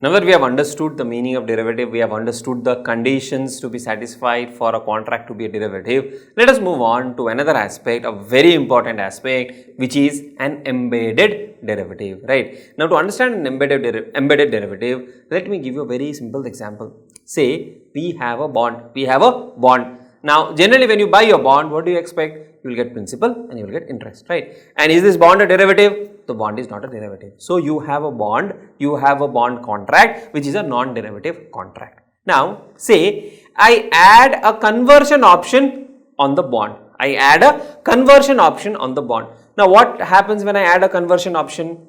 Now that we have understood the meaning of derivative, we have understood the conditions to be satisfied for a contract to be a derivative, let us move on to another aspect, a very important aspect, which is an embedded derivative, right? Now to understand an embedded derivative, let me give you a very simple example. Say we have a bond. Now generally when you buy a bond, what do you expect? You will get principal and you will get interest, right? And is this bond a derivative? The bond is not a derivative. So you have a bond contract which is a non-derivative contract. Now say I add a conversion option on the bond. Now what happens when I add a conversion option?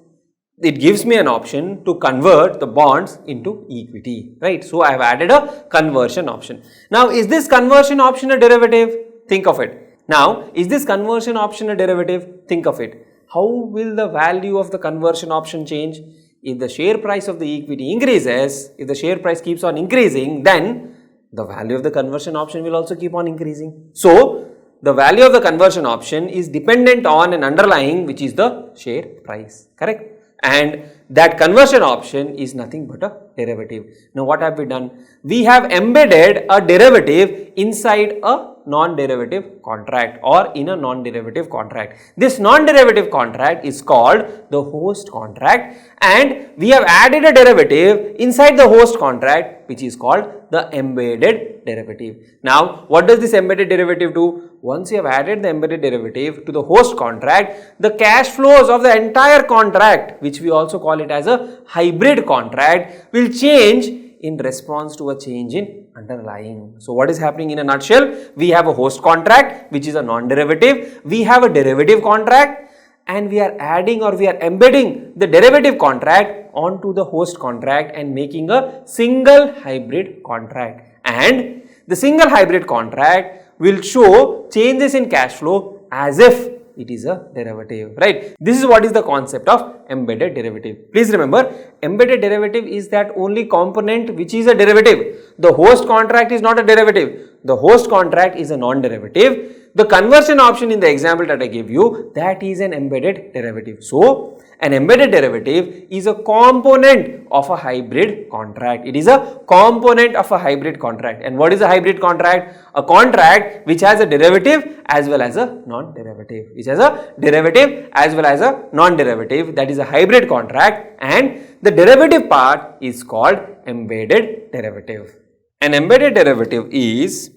It gives me an option to convert the bonds into equity, right? So I have added a conversion option. Now is this conversion option a derivative? Think of it. Now, is this conversion option a derivative? Think of it. How will the value of the conversion option change? If the share price of the equity increases, if the share price keeps on increasing, then the value of the conversion option will also keep on increasing. So, the value of the conversion option is dependent on an underlying, which is the share price, correct? And that conversion option is nothing but a derivative. Now what have we done? We have embedded a derivative inside a non-derivative contract or in a non-derivative contract. This non-derivative contract is called the host contract, and we have added a derivative inside the host contract which is called the embedded derivative. Now what does this embedded derivative do? Once you have added the embedded derivative to the host contract, the cash flows of the entire contract, which we also call it as a hybrid contract, will change in response to a change in underlying. So what is happening in a nutshell? We have a host contract which is a non-derivative, we have a derivative contract, and we are adding or we are embedding the derivative contract onto the host contract and making a single hybrid contract. And the single hybrid contract will show changes in cash flow as if it is a derivative, right? This is what is the concept of embedded derivative. Please remember, embedded derivative is that only component which is a derivative. The host contract is not a derivative. The host contract is a non-derivative. The conversion option in the example that I gave you, that is an embedded derivative. So, an embedded derivative is a component of a hybrid contract. It is a component of a hybrid contract. And what is a hybrid contract? A contract which has a derivative as well as a non-derivative. Which has a derivative as well as a non-derivative. That is a hybrid contract, and the derivative part is called embedded derivative. An embedded derivative is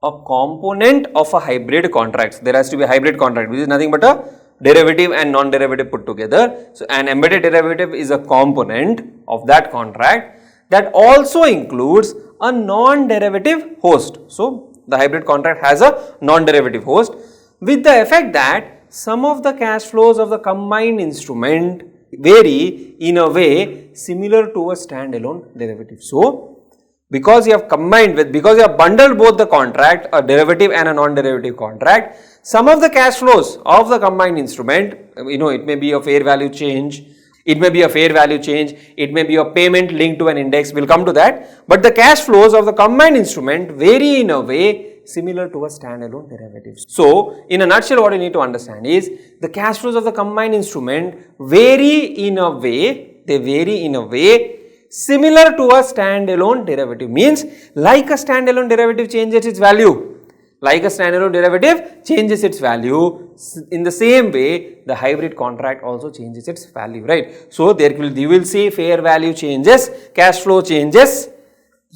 a component of a hybrid contract. There has to be a hybrid contract which is nothing but a derivative and non-derivative put together. So an embedded derivative is a component of that contract that also includes a non-derivative host. So the hybrid contract has a non-derivative host with the effect that some of the cash flows of the combined instrument vary in a way similar to a standalone derivative. So because you have bundled both the contract, a derivative and a non-derivative contract, some of the cash flows of the combined instrument, it may be a fair value change, it may be a payment linked to an index, we'll come to that, but the cash flows of the combined instrument vary in a way similar to a standalone derivative. So, in a nutshell, what you need to understand is the cash flows of the combined instrument vary in a way similar to a standalone derivative. Means like a standalone derivative changes its value. In the same way, the hybrid contract also changes its value, right? So you will see fair value changes, cash flow changes,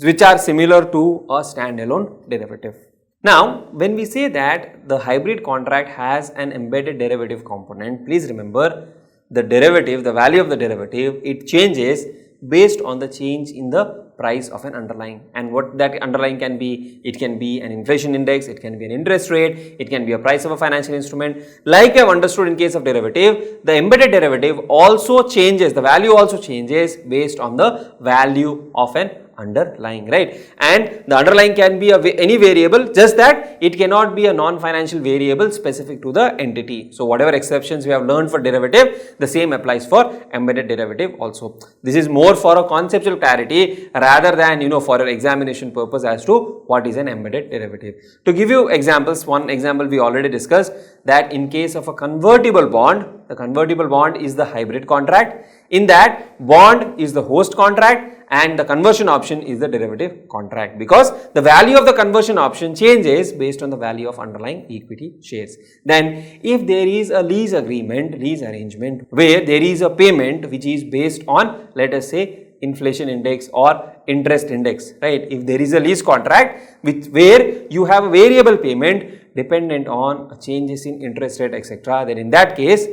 which are similar to a standalone derivative. Now, when we say that the hybrid contract has an embedded derivative component, please remember the value of the derivative, it changes based on the change in the price of an underlying. And what that underlying can be, it can be an inflation index, it can be an interest rate, it can be a price of a financial instrument. Like I have understood in case of derivative, the embedded derivative also changes, the value also changes based on the value of an underlying, right? And the underlying can be any variable, just that it cannot be a non-financial variable specific to the entity. So whatever exceptions we have learned for derivative, the same applies for embedded derivative also. This is more for a conceptual clarity rather than for an examination purpose as to what is an embedded derivative. To give you examples, one example we already discussed, that in case of a convertible bond, the convertible bond is the hybrid contract. In that, bond is the host contract and the conversion option is the derivative contract, because the value of the conversion option changes based on the value of underlying equity shares. Then if there is a lease agreement, lease arrangement where there is a payment which is based on, let us say, inflation index or interest index, right? If there is a lease contract where you have a variable payment dependent on changes in interest rate, etc., then in that case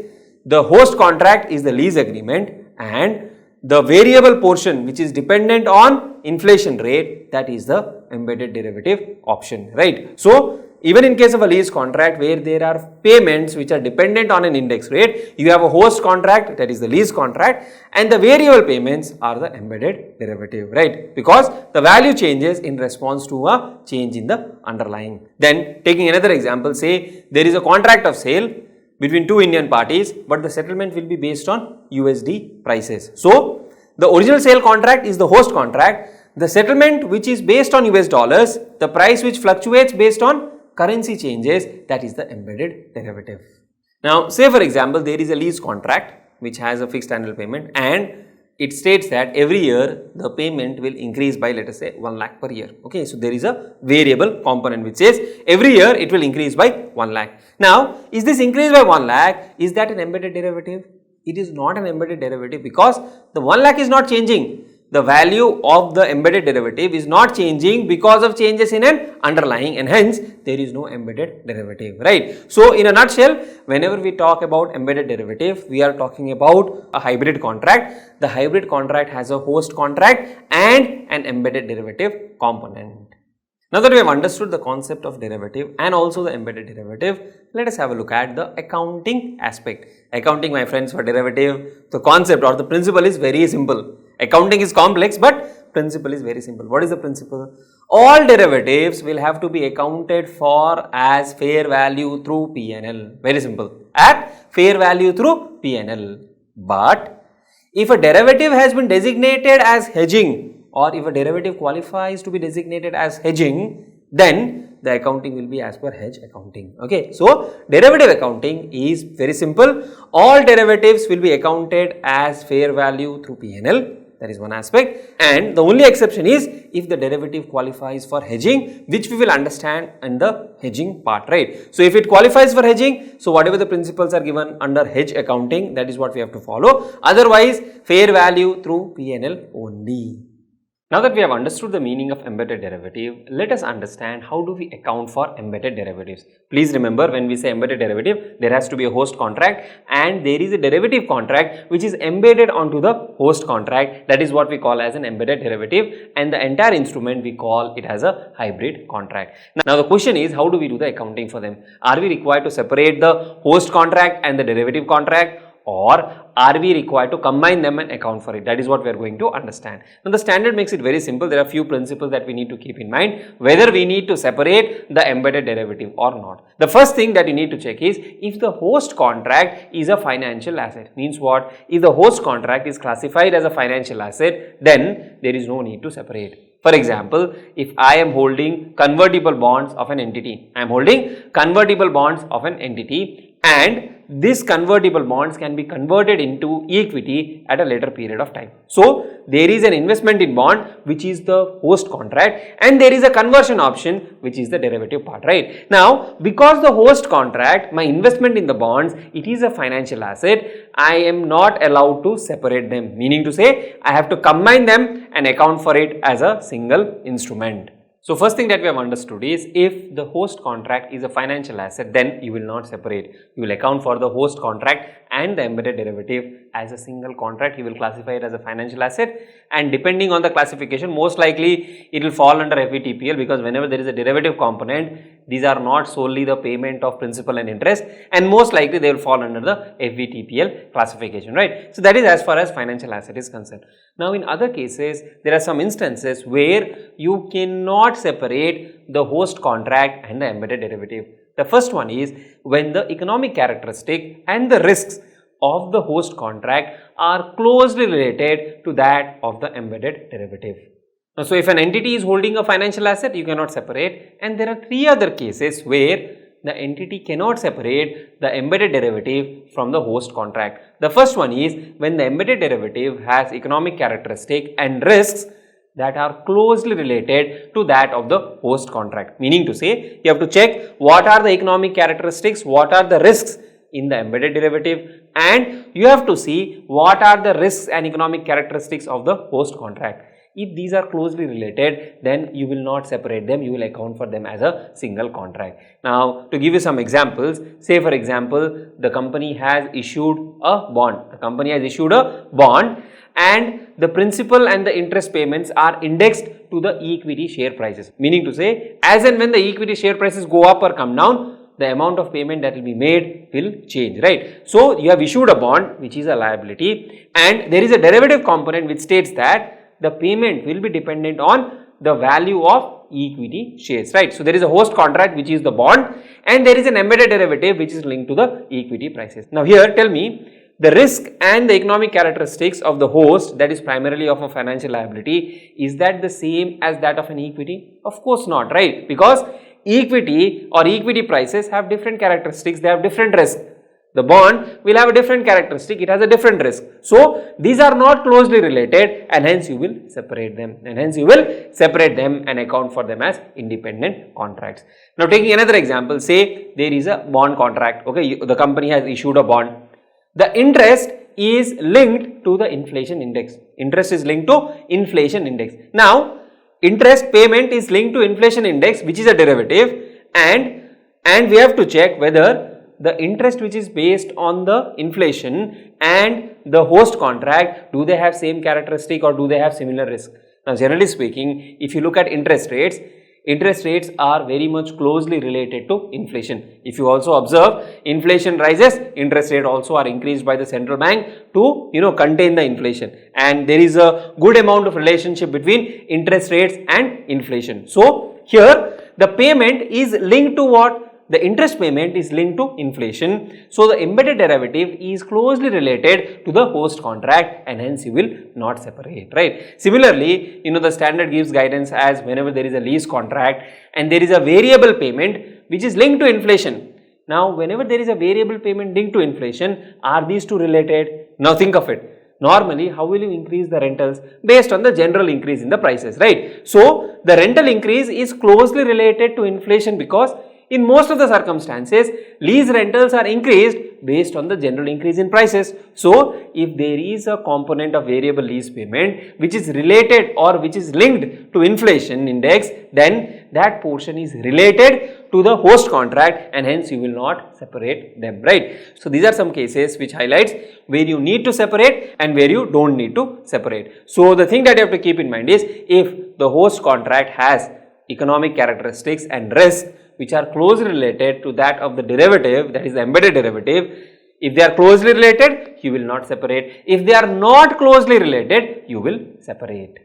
the host contract is the lease agreement and the variable portion which is dependent on inflation rate, that is the embedded derivative option, right? So even in case of a lease contract where there are payments which are dependent on an index rate, you have a host contract, that is the lease contract, and the variable payments are the embedded derivative, right? Because the value changes in response to a change in the underlying. Then taking another example, say there is a contract of sale between two Indian parties, but the settlement will be based on USD prices. So the original sale contract is the host contract, the settlement which is based on US dollars, the price which fluctuates based on currency changes, that is the embedded derivative. Now say for example there is a lease contract which has a fixed annual payment and it states that every year the payment will increase by, let us say, 1 lakh per year. Okay, so there is a variable component which says every year it will increase by 1 lakh. Now, is this increase by 1 lakh, is that an embedded derivative? It is not an embedded derivative because the 1 lakh is not changing. The value of the embedded derivative is not changing because of changes in an underlying, and hence there is no embedded derivative, right? So in a nutshell, whenever we talk about embedded derivative, we are talking about a hybrid contract. The hybrid contract has a host contract and an embedded derivative component. Now that we have understood the concept of derivative and also the embedded derivative, let us have a look at the accounting aspect. Accounting, my friends, for derivative, the concept or the principle is very simple. Accounting is complex, but principle is very simple. What is the principle? All derivatives will have to be accounted for as fair value through P&L. Very simple. At fair value through P&L. But if a derivative has been designated as hedging, or if a derivative qualifies to be designated as hedging, then the accounting will be as per hedge accounting. Okay, so derivative accounting is very simple. All derivatives will be accounted as fair value through P&L. That is one aspect, and the only exception is if the derivative qualifies for hedging, which we will understand in the hedging part, right? So if it qualifies for hedging, so whatever the principles are given under hedge accounting, that is what we have to follow. Otherwise, fair value through P&L only. Now that we have understood the meaning of embedded derivative, let us understand how do we account for embedded derivatives. Please remember, when we say embedded derivative, there has to be a host contract and there is a derivative contract which is embedded onto the host contract. That is what we call as an embedded derivative, and the entire instrument we call it as a hybrid contract. Now the question is, how do we do the accounting for them? Are we required to separate the host contract and the derivative contract, or are we required to combine them and account for it? That is what we are going to understand. Now the standard makes it very simple. There are few principles that we need to keep in mind whether we need to separate the embedded derivative or not. The first thing that you need to check is if the host contract is a financial asset. Means what? If the host contract is classified as a financial asset, then there is no need to separate. For example, if I am holding convertible bonds of an entity, and these convertible bonds can be converted into equity at a later period of time. So there is an investment in bond which is the host contract, and there is a conversion option which is the derivative part, right? Now because the host contract, my investment in the bonds, it is a financial asset, I am not allowed to separate them, meaning to say I have to combine them and account for it as a single instrument. So first thing that we have understood is if the host contract is a financial asset, then you will not separate. You will account for the host contract and the embedded derivative as a single contract. He will classify it as a financial asset, and depending on the classification, most likely it will fall under FVTPL, because whenever there is a derivative component, these are not solely the payment of principal and interest, and most likely they will fall under the FVTPL classification, right. So that is as far as financial asset is concerned. Now in other cases, there are some instances where you cannot separate the host contract and the embedded derivative. The first one is when the economic characteristic and the risks of the host contract are closely related to that of the embedded derivative. Now, so if an entity is holding a financial asset, you cannot separate, and there are three other cases where the entity cannot separate the embedded derivative from the host contract. The first one is when the embedded derivative has economic characteristic and risks that are closely related to that of the host contract. Meaning to say, you have to check what are the economic characteristics, what are the risks in the embedded derivative, and you have to see what are the risks and economic characteristics of the host contract. If these are closely related, then you will not separate them, you will account for them as a single contract. Now, to give you some examples, say for example, the company has issued a bond. The company has issued a bond, and the principal and the interest payments are indexed to the equity share prices. Meaning to say, as and when the equity share prices go up or come down, the amount of payment that will be made will change, right. So, you have issued a bond which is a liability, and there is a derivative component which states that the payment will be dependent on the value of equity shares, right. So, there is a host contract which is the bond, and there is an embedded derivative which is linked to the equity prices. Now, here tell me, the risk and the economic characteristics of the host, that is primarily of a financial liability, is that the same as that of an equity? Of course not, right, because equity or equity prices have different characteristics, they have different risk. The bond will have a different characteristic, it has a different risk. So, these are not closely related, and hence you will separate them, and account for them as independent contracts. Now, taking another example, say there is a bond contract, okay, the company has issued a bond. The interest is linked to the inflation index. Interest is linked to inflation index. Now, interest payment is linked to inflation index, which is a derivative, and we have to check whether the interest which is based on the inflation and the host contract, do they have same characteristic or do they have similar risk? Now, generally speaking, if you look at interest rates are very much closely related to inflation. If you also observe, inflation rises, interest rate also are increased by the central bank to contain the inflation, and there is a good amount of relationship between interest rates and inflation. So, here the payment is linked to what? The interest payment is linked to inflation. So, the embedded derivative is closely related to the host contract, and hence you will not separate, right. Similarly, the standard gives guidance as whenever there is a lease contract and there is a variable payment which is linked to inflation. Now, whenever there is a variable payment linked to inflation, are these two related? Now, think of it. Normally, how will you increase the rentals? Based on the general increase in the prices, right. So, the rental increase is closely related to inflation, because in most of the circumstances, lease rentals are increased based on the general increase in prices. So, if there is a component of variable lease payment which is related or which is linked to inflation index, then that portion is related to the host contract, and hence you will not separate them, right. So, these are some cases which highlights where you need to separate and where you don't need to separate. So, the thing that you have to keep in mind is, if the host contract has economic characteristics and risk which are closely related to that of the derivative, that is the embedded derivative, if they are closely related, you will not separate. If they are not closely related, you will separate.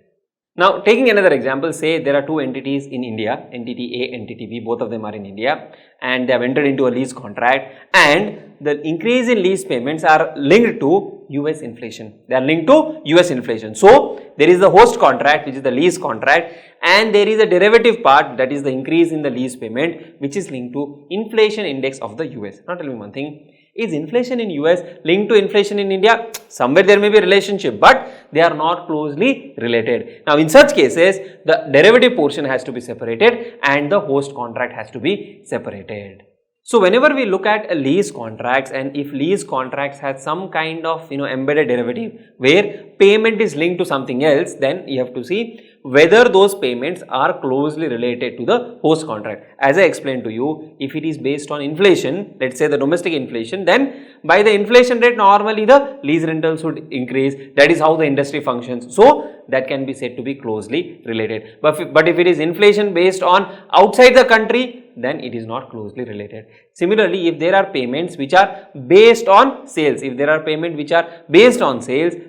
Now, taking another example, say there are two entities in India, entity A, entity B, both of them are in India, and they have entered into a lease contract, and the increase in lease payments are linked to US inflation. They are linked to US inflation. So, there is the host contract, which is the lease contract, and there is a derivative part, that is the increase in the lease payment, which is linked to inflation index of the US. Now, tell me one thing. Is inflation in US linked to inflation in India? Somewhere there may be a relationship, but they are not closely related. Now, in such cases, the derivative portion has to be separated and the host contract has to be separated. So whenever we look at a lease contracts, and if lease contracts has some kind of embedded derivative where payment is linked to something else, then you have to see whether those payments are closely related to the host contract. As I explained to you, if it is based on inflation, let's say the domestic inflation, then by the inflation rate normally the lease rentals would increase. That is how the industry functions. So that can be said to be closely related. But if it is inflation based on outside the country, then it is not closely related. Similarly, if there are payments which are based on sales,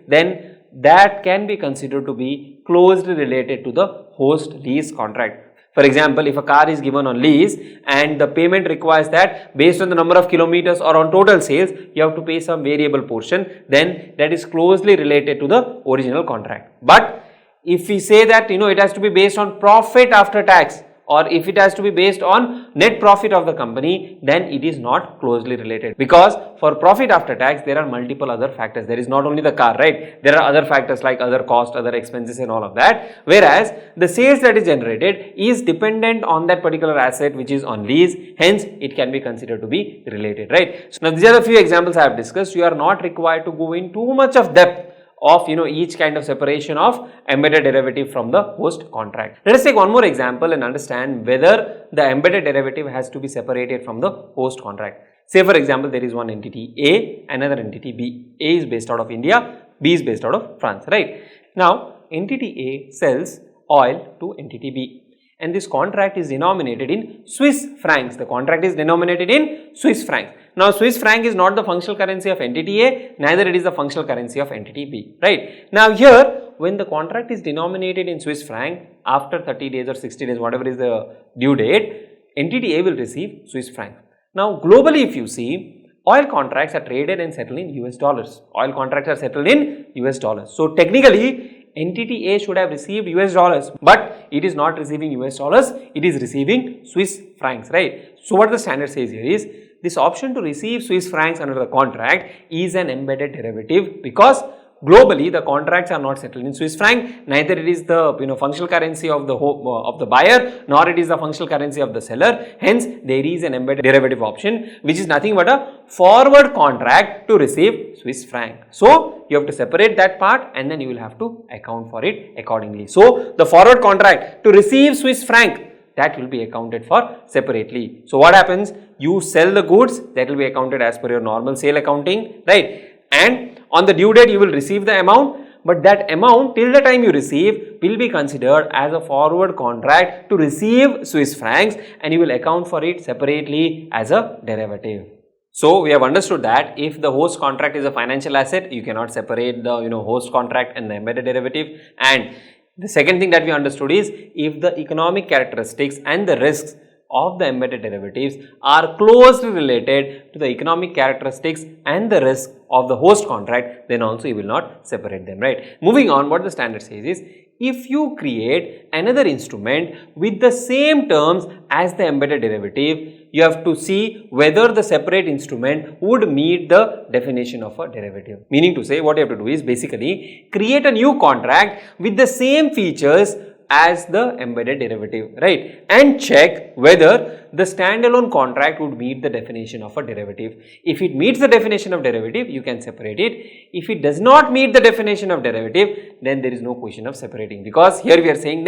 then that can be considered to be closely related to the host lease contract. For example, if a car is given on lease and the payment requires that based on the number of kilometers or on total sales, you have to pay some variable portion, then that is closely related to the original contract. But if we say that it has to be based on profit after tax, or if it has to be based on net profit of the company, then it is not closely related, because for profit after tax there are multiple other factors. There is not only the car, right? There are other factors like other costs, other expenses and all of that, whereas the sales that is generated is dependent on that particular asset which is on lease, hence it can be considered to be related, right? So now these are the few examples I have discussed. You are not required to go in too much of depth of each kind of separation of embedded derivative from the host contract. Let us take one more example and understand whether the embedded derivative has to be separated from the host contract. Say for example, there is one entity A, another entity B. A is based out of India, B is based out of France, right? Now entity A sells oil to entity B, and this contract is denominated in Swiss francs. The contract is denominated in Swiss francs. Now Swiss franc is not the functional currency of entity A, neither it is the functional currency of entity B, right? Now here, when the contract is denominated in Swiss franc, after 30 days or 60 days, whatever is the due date, entity A will receive Swiss franc. Now globally, if you see, oil contracts are traded and settled in US dollars. Oil contracts are settled in US dollars. So technically, entity A should have received US dollars, but it is not receiving US dollars, it is receiving Swiss francs, right? So what the standard says here is, this option to receive Swiss francs under the contract is an embedded derivative, because globally the contracts are not settled in Swiss franc, neither it is the functional currency of the buyer, nor it is the functional currency of the seller. Hence there is an embedded derivative option which is nothing but a forward contract to receive Swiss franc. So you have to separate that part and then you will have to account for it accordingly. So the forward contract to receive Swiss franc, that will be accounted for separately. So what happens? You sell the goods, that will be accounted as per your normal sale accounting, right? And on the due date you will receive the amount, but that amount till the time you receive will be considered as a forward contract to receive Swiss francs, and you will account for it separately as a derivative. So we have understood that if the host contract is a financial asset, you cannot separate the host contract and the embedded derivative. And the second thing that we understood is, if the economic characteristics and the risks of the embedded derivatives are closely related to the economic characteristics and the risk of the host contract, then also you will not separate them, right? Moving on, what the standard says is, if you create another instrument with the same terms as the embedded derivative, you have to see whether the separate instrument would meet the definition of a derivative. Meaning to say, what you have to do is basically create a new contract with the same features as the embedded derivative, right? And check whether the standalone contract would meet the definition of a derivative. If it meets the definition of derivative, you can separate it. If it does not meet the definition of derivative, then there is no question of separating, because here we are saying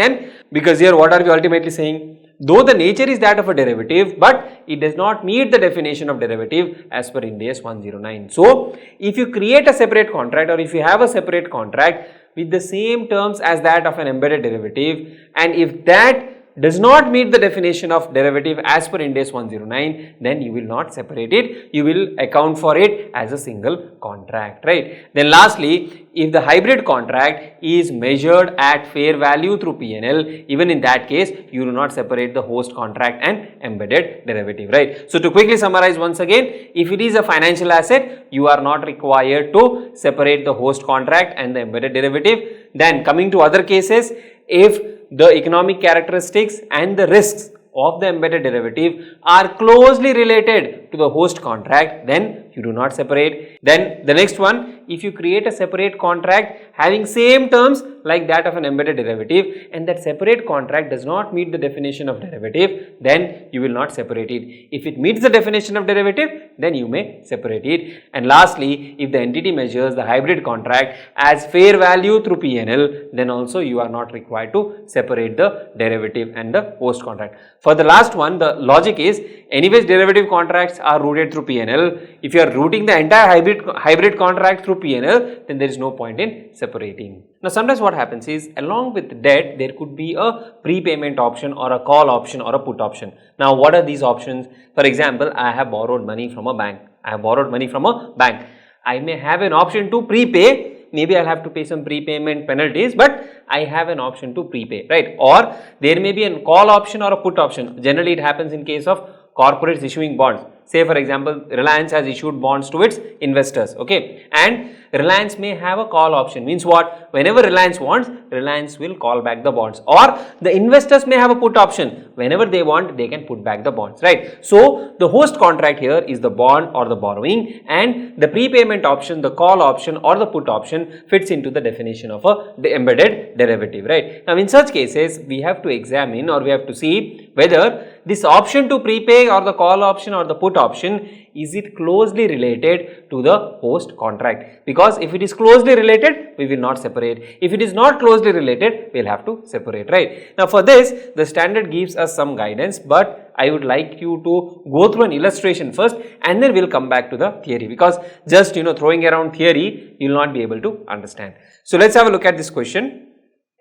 because here what are we ultimately saying? Though the nature is that of a derivative, but it does not meet the definition of derivative as per Ind AS 109. So if you create a separate contract, or if you have a separate contract with the same terms as that of an embedded derivative, and if that does not meet the definition of derivative as per Ind AS 109, then you will not separate it, you will account for it as a single contract, right? Then lastly, if the hybrid contract is measured at fair value through P&L, even in that case, you do not separate the host contract and embedded derivative, right? So to quickly summarize once again, if it is a financial asset, you are not required to separate the host contract and the embedded derivative. Then coming to other cases, if the economic characteristics and the risks of the embedded derivative are closely related to the host contract, then you do not separate. Then the next one, if you create a separate contract having same terms like that of an embedded derivative and that separate contract does not meet the definition of derivative, then you will not separate it. If it meets the definition of derivative, then you may separate it. And lastly, if the entity measures the hybrid contract as fair value through P&L, then also you are not required to separate the derivative and the host contract. For the last one, the logic is anyways derivative contracts are routed through P&L. If you are routing the entire hybrid contract through P&L, then there is no point in separating. Now sometimes what happens is along with debt there could be a prepayment option or a call option or a put option. Now what are these options? For example, I have borrowed money from a bank. I may have an option to prepay. Maybe I'll have to pay some prepayment penalties, but I have an option to prepay, right? Or there may be a call option or a put option. Generally it happens in case of corporates issuing bonds. Say for example, Reliance has issued bonds to its investors, okay, and Reliance may have a call option. Means what? Whenever Reliance wants, Reliance will call back the bonds, or the investors may have a put option. Whenever they want, they can put back the bonds, right? So the host contract here is the bond or the borrowing, and the prepayment option, the call option or the put option fits into the definition of the embedded derivative, right? Now in such cases, we have to examine or we have to see whether this option to prepay or the call option or the put option, is it closely related to the host contract? Because if it is closely related, we will not separate. If it is not closely related, we will have to separate, right? Now for this, the standard gives us some guidance, but I would like you to go through an illustration first and then we will come back to the theory, because just throwing around theory, you will not be able to understand. So let's have a look at this question.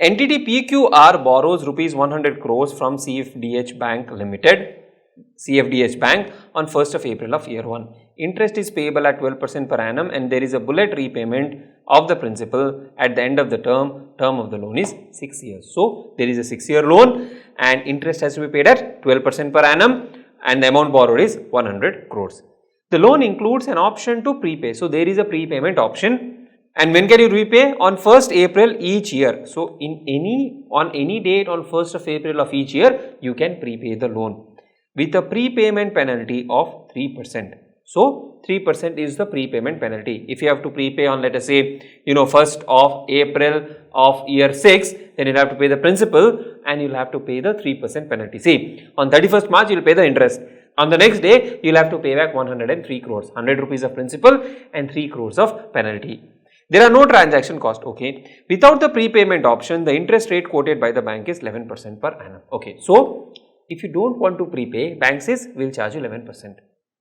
Entity PQR borrows rupees 100 crores from CFDH Bank Limited, CFDH Bank on 1st of April of year 1. Interest is payable at 12% per annum and there is a bullet repayment of the principal at the end of the term of the loan is 6 years. So there is a 6-year loan and interest has to be paid at 12% per annum and the amount borrowed is 100 crores. The loan includes an option to prepay. So there is a prepayment option. And when can you repay? On 1st April each year. So on any date on 1st of April of each year, you can prepay the loan with a prepayment penalty of 3%. So 3% is the prepayment penalty. If you have to prepay on, let us say, 1st of April of year 6, then you'll have to pay the principal and you'll have to pay the 3% penalty. See, on 31st March, you'll pay the interest. On the next day, you'll have to pay back 103 crores, 100 rupees of principal and 3 crores of penalty. There are no transaction cost, okay. Without the prepayment option, the interest rate quoted by the bank is 11% per annum, okay. So, if you don't want to prepay, bank says, we'll charge you 11%.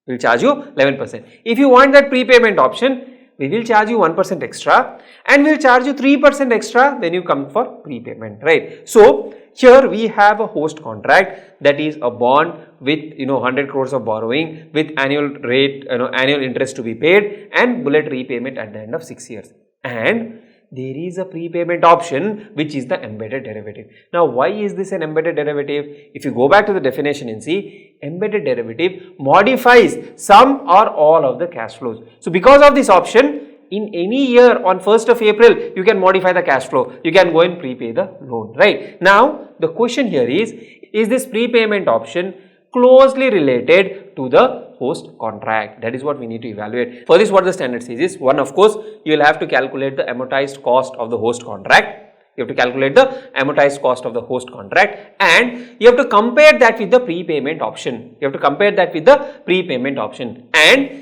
We'll charge you 11%. If you want that prepayment option, we will charge you 1% extra and we'll charge you 3% extra when you come for prepayment, right. So, here we have a host contract, that is a bond with 100 crores of borrowing with annual rate, annual interest to be paid and bullet repayment at the end of 6 years. And there is a prepayment option which is the embedded derivative. Now why is this an embedded derivative? If you go back to the definition and see, embedded derivative modifies some or all of the cash flows. So because of this option, in any year on 1st of April, you can modify the cash flow. You can go and prepay the loan, right? Now the question here is this prepayment option closely related to the host contract? That is what we need to evaluate. For this, what the standard says is, one, of course, you will have to calculate the amortized cost of the host contract. You have to calculate the amortized cost of the host contract and you have to compare that with the prepayment option. You have to compare that with the prepayment option. And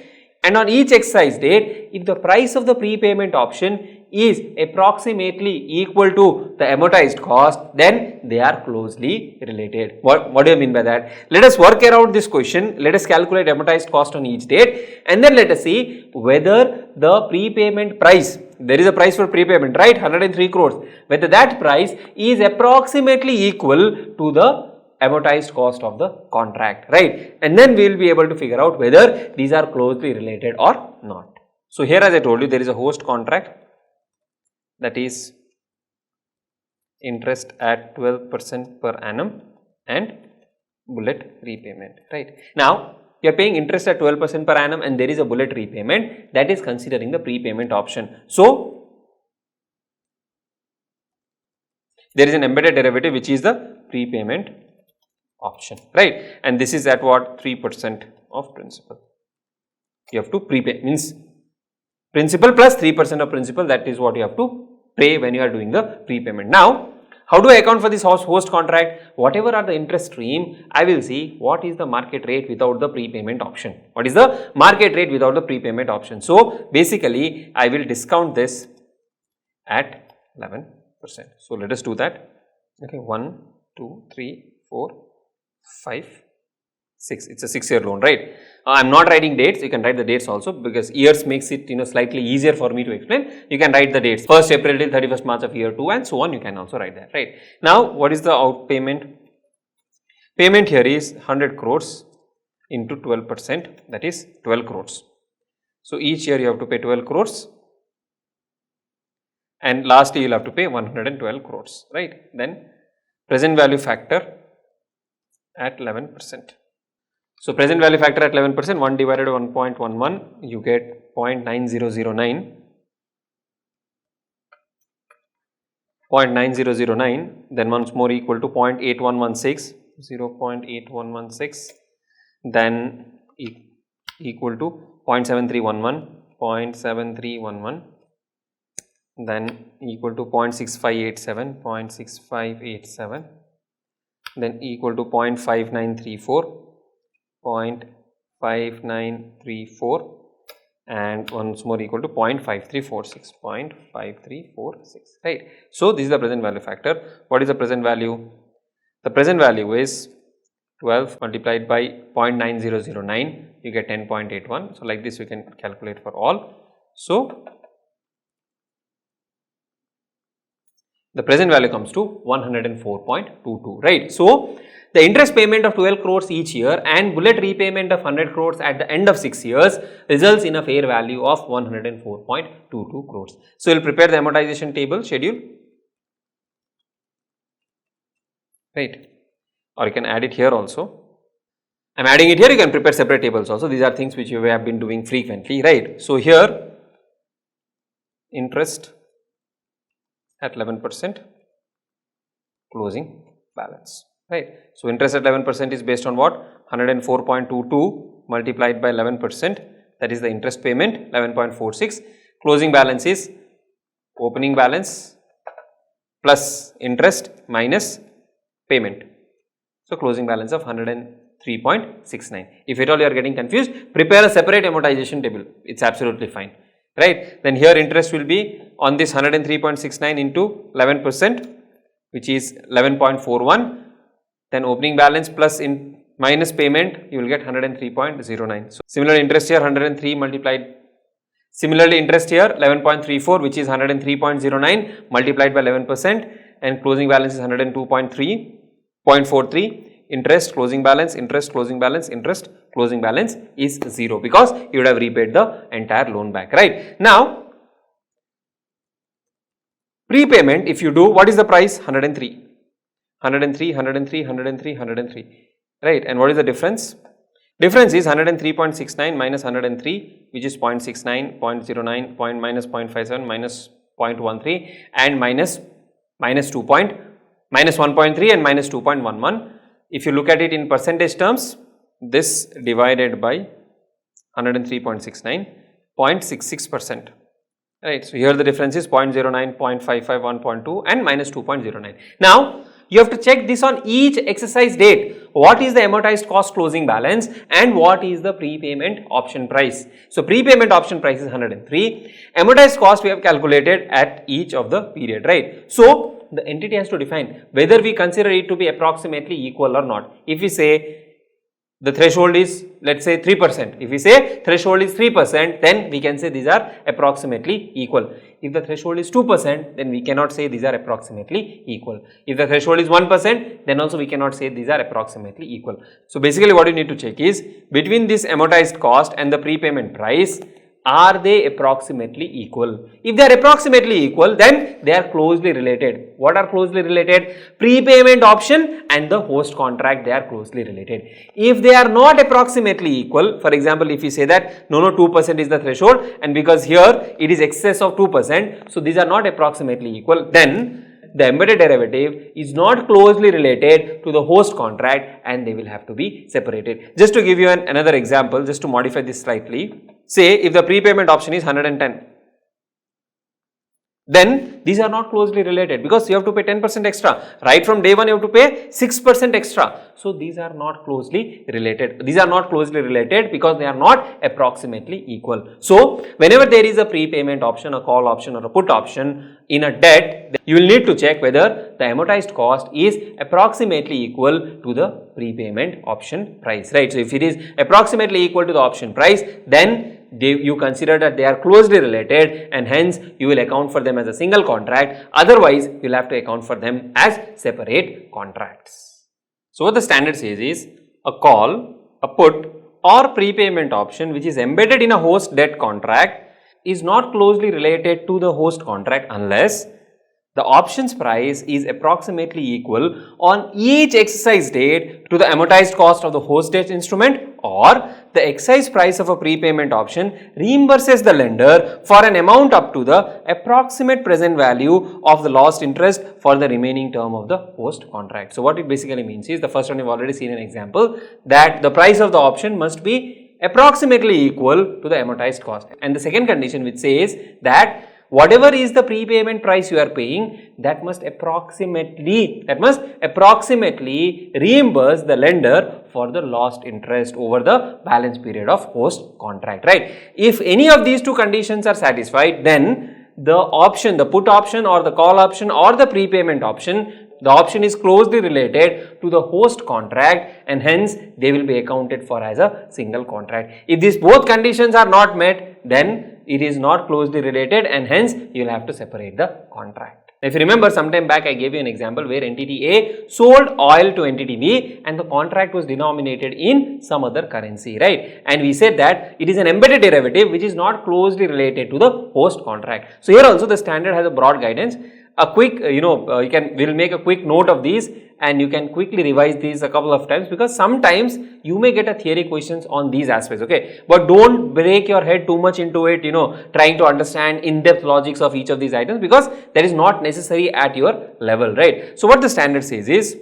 on each exercise date, if the price of the prepayment option is approximately equal to the amortized cost, then they are closely related. What do you mean by that? Let us work around this question. Let us calculate amortized cost on each date and then let us see whether the prepayment price, there is a price for prepayment, right? 103 crores. Whether that price is approximately equal to the amortized cost of the contract, right? And then we will be able to figure out whether these are closely related or not. So here, as I told you, there is a host contract, that is interest at 12% per annum and bullet repayment, right? Now you are paying interest at 12% per annum and there is a bullet repayment, that is considering the prepayment option. So there is an embedded derivative which is the prepayment option, right? And this is at what? 3% of principal. you have to prepay, means principal plus 3% of principal, that is what you have to pay when you are doing the prepayment. Now, how do I account for this host contract? Whatever are the interest stream, I will see what is the market rate without the prepayment option. What is the market rate without the prepayment option? So, basically, I will discount this at 11%. So, let us do that. Okay, 1, 2, 3, 4, 5, 6. It's a 6-year loan, right? I am not writing dates. You can write the dates also, because years makes it slightly easier for me to explain. You can write the dates 1st April till 31st March of year 2 and so on. You can also write that, right? Now, what is the out payment? Payment here is 100 crores into 12%, that is 12 crores. So, each year you have to pay 12 crores and last year you will have to pay 112 crores, right? Then present value factor at 11%. So, present value factor at 11%, 1 divided by 1.11, you get 0.9009, 0.9009, then once more equal to 0.8116, 0.8116, then equal to 0.7311, 0.7311, then equal to 0.6587, 0.6587, then equal to 0.5934, 0.5934, and once more equal to 0.5346, 0.5346, right. So, this is the present value factor. What is the present value? The present value is 12 multiplied by 0.9009, you get 10.81. So, like this we can calculate for all. So, the present value comes to 104.22, right. So, the interest payment of 12 crores each year and bullet repayment of 100 crores at the end of 6 years results in a fair value of 104.22 crores. So, we will prepare the amortization table schedule, right, or you can add it here also. I am adding it here, you can prepare separate tables also. These are things which you have been doing frequently, right. So, here interest at 11%, closing balance, right. So, interest at 11% is based on what? 104.22 multiplied by 11%, that is the interest payment, 11.46. Closing balance is opening balance plus interest minus payment. So, closing balance of 103.69. If at all you are getting confused, prepare a separate amortization table, it is absolutely fine, right. Then here interest will be on this 103.69 into 11%, which is 11.41. Then opening balance plus minus payment, you will get 103.09. So, similar interest here 103 multiplied, similarly interest here 11.34, which is 103.09 multiplied by 11%, and closing balance is 102.43, interest, closing balance, interest, closing balance, interest, closing balance is 0, because you would have repaid the entire loan back, right. Now, prepayment, if you do, what is the price? 103, 103, 103, 103, 103, right. And what is the difference? Difference is 103.69 minus 103, which is 0.69, 0.09, minus 0.57, minus 0.13, and minus 1.3 and minus 2.11. If you look at it in percentage terms, this divided by 103.69, 0.66%. Right. So, here the difference is 0.09, 0.55, 1.2 and minus 2.09. Now, you have to check this on each exercise date. What is the amortized cost closing balance and what is the prepayment option price? So, prepayment option price is 103. Amortized cost we have calculated at each of the period, right. So, the entity has to define whether we consider it to be approximately equal or not. If we say the threshold is, let us say 3%. If we say threshold is 3%, then we can say these are approximately equal. If the threshold is 2%, then we cannot say these are approximately equal. If the threshold is 1%, then also we cannot say these are approximately equal. So, basically what you need to check is between this amortized cost and the prepayment price, are they approximately equal? If they are approximately equal, then they are closely related. What are closely related? Prepayment option and the host contract, they are closely related. If they are not approximately equal, for example, if you say that no 2% is the threshold and because here it is excess of 2%, so these are not approximately equal, then the embedded derivative is not closely related to the host contract and they will have to be separated. Just to give you another example, just to modify this slightly. say if the prepayment option is 110, then these are not closely related because you have to pay 10% extra. Right from day one you have to pay 6% extra. So these are not closely related. These are not closely related because they are not approximately equal. So whenever there is a prepayment option, a call option or a put option in a debt, you will need to check whether the amortized cost is approximately equal to the prepayment option price, right? So if it is approximately equal to the option price, then you consider that they are closely related and hence you will account for them as a single contract. Otherwise, you will have to account for them as separate contracts. So what the standard says is a call, a put or prepayment option which is embedded in a host debt contract is not closely related to the host contract unless the options price is approximately equal on each exercise date to the amortized cost of the host debt instrument, or the exercise price of a prepayment option reimburses the lender for an amount up to the approximate present value of the lost interest for the remaining term of the host contract. So what it basically means is, the first one you've already seen an example, that the price of the option must be approximately equal to the amortized cost, and the second condition which says that whatever is the prepayment price you are paying, that must approximately reimburse the lender for the lost interest over the balance period of host contract, right? If any of these two conditions are satisfied, then the option, the put option or the call option or the prepayment option, the option is closely related to the host contract and hence they will be accounted for as a single contract. If these both conditions are not met, then it is not closely related and hence you will have to separate the contract. If you remember, sometime back I gave you an example where entity A sold oil to entity B and the contract was denominated in some other currency, right? And we said that it is an embedded derivative which is not closely related to the host contract. So here also the standard has a broad guidance. A quick, we'll make a quick note of these and you can quickly revise these a couple of times because sometimes you may get a theory questions on these aspects, okay? But don't break your head too much into it, trying to understand in-depth logics of each of these items because that is not necessary at your level, right? So what the standard says is,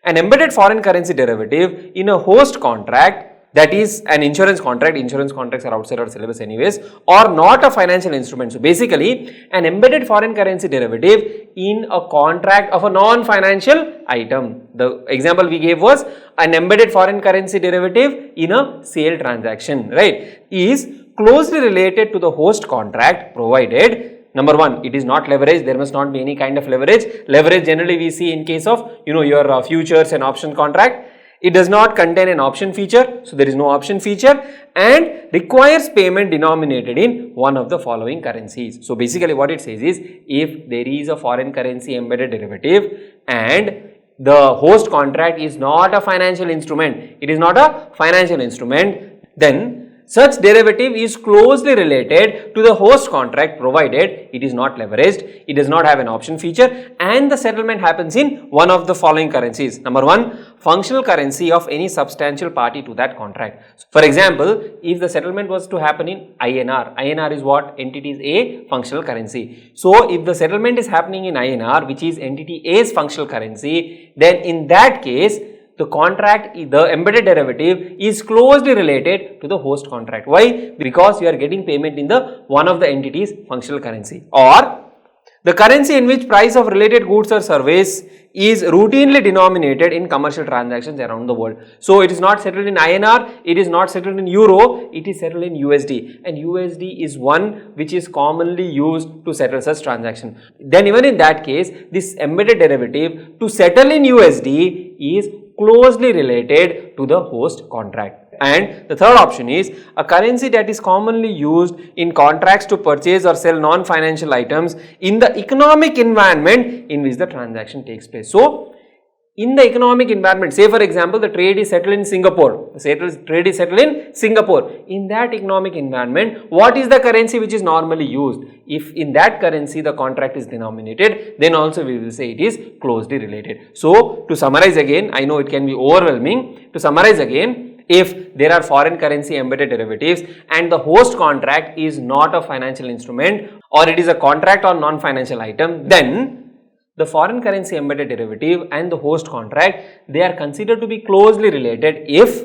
an embedded foreign currency derivative in a host contract, that is an insurance contract, insurance contracts are outside our syllabus anyways, or not a financial instrument. So basically an embedded foreign currency derivative in a contract of a non-financial item. The example we gave was an embedded foreign currency derivative in a sale transaction, right, is closely related to the host contract provided, number one, it is not leveraged. There must not be any kind of leverage. Leverage generally we see in case of your futures and option contract. It does not contain an option feature, so there is no option feature, and requires payment denominated in one of the following currencies. So basically what it says is, if there is a foreign currency embedded derivative and the host contract is not a financial instrument, then such derivative is closely related to the host contract provided it is not leveraged, it does not have an option feature, and the settlement happens in one of the following currencies. Number one, functional currency of any substantial party to that contract. So for example, if the settlement was to happen in INR, INR is what? Entity's A functional currency. So if the settlement is happening in INR, which is entity A's functional currency, then in that case, the contract, the embedded derivative is closely related to the host contract. Why? Because you are getting payment in the one of the entity's functional currency, or the currency in which price of related goods or service is routinely denominated in commercial transactions around the world. So it is not settled in INR, it is not settled in Euro, it is settled in USD, and USD is one which is commonly used to settle such transaction. Then even in that case, this embedded derivative to settle in USD is closely related to the host contract. And the third option is a currency that is commonly used in contracts to purchase or sell non-financial items in the economic environment in which the transaction takes place. So in the economic environment, say for example, the trade is settled in Singapore, in that economic environment, what is the currency which is normally used? If in that currency the contract is denominated, then also we will say it is closely related. So to summarize again, I know it can be overwhelming. To summarize again, if there are foreign currency embedded derivatives and the host contract is not a financial instrument or it is a contract or non-financial item, then the foreign currency embedded derivative and the host contract, they are considered to be closely related if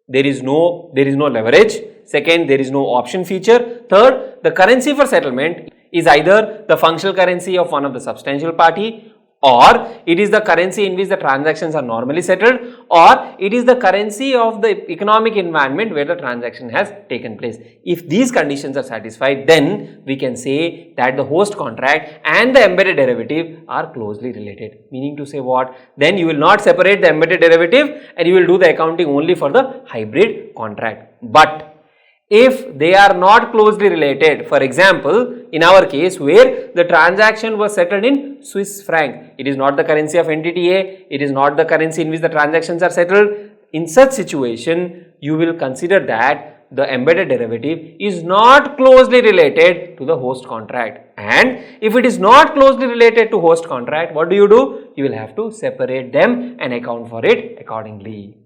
there is no leverage. Second, there is no option feature. Third, the currency for settlement is either the functional currency of one of the substantial party, or it is the currency in which the transactions are normally settled, or it is the currency of the economic environment where the transaction has taken place. If these conditions are satisfied, then we can say that the host contract and the embedded derivative are closely related. Meaning to say what? Then you will not separate the embedded derivative and you will do the accounting only for the hybrid contract. But if they are not closely related, for example, in our case where the transaction was settled in Swiss franc, it is not the currency of entity A, it is not the currency in which the transactions are settled. In such situation, you will consider that the embedded derivative is not closely related to the host contract. And if it is not closely related to host contract, what do? You will have to separate them and account for it accordingly.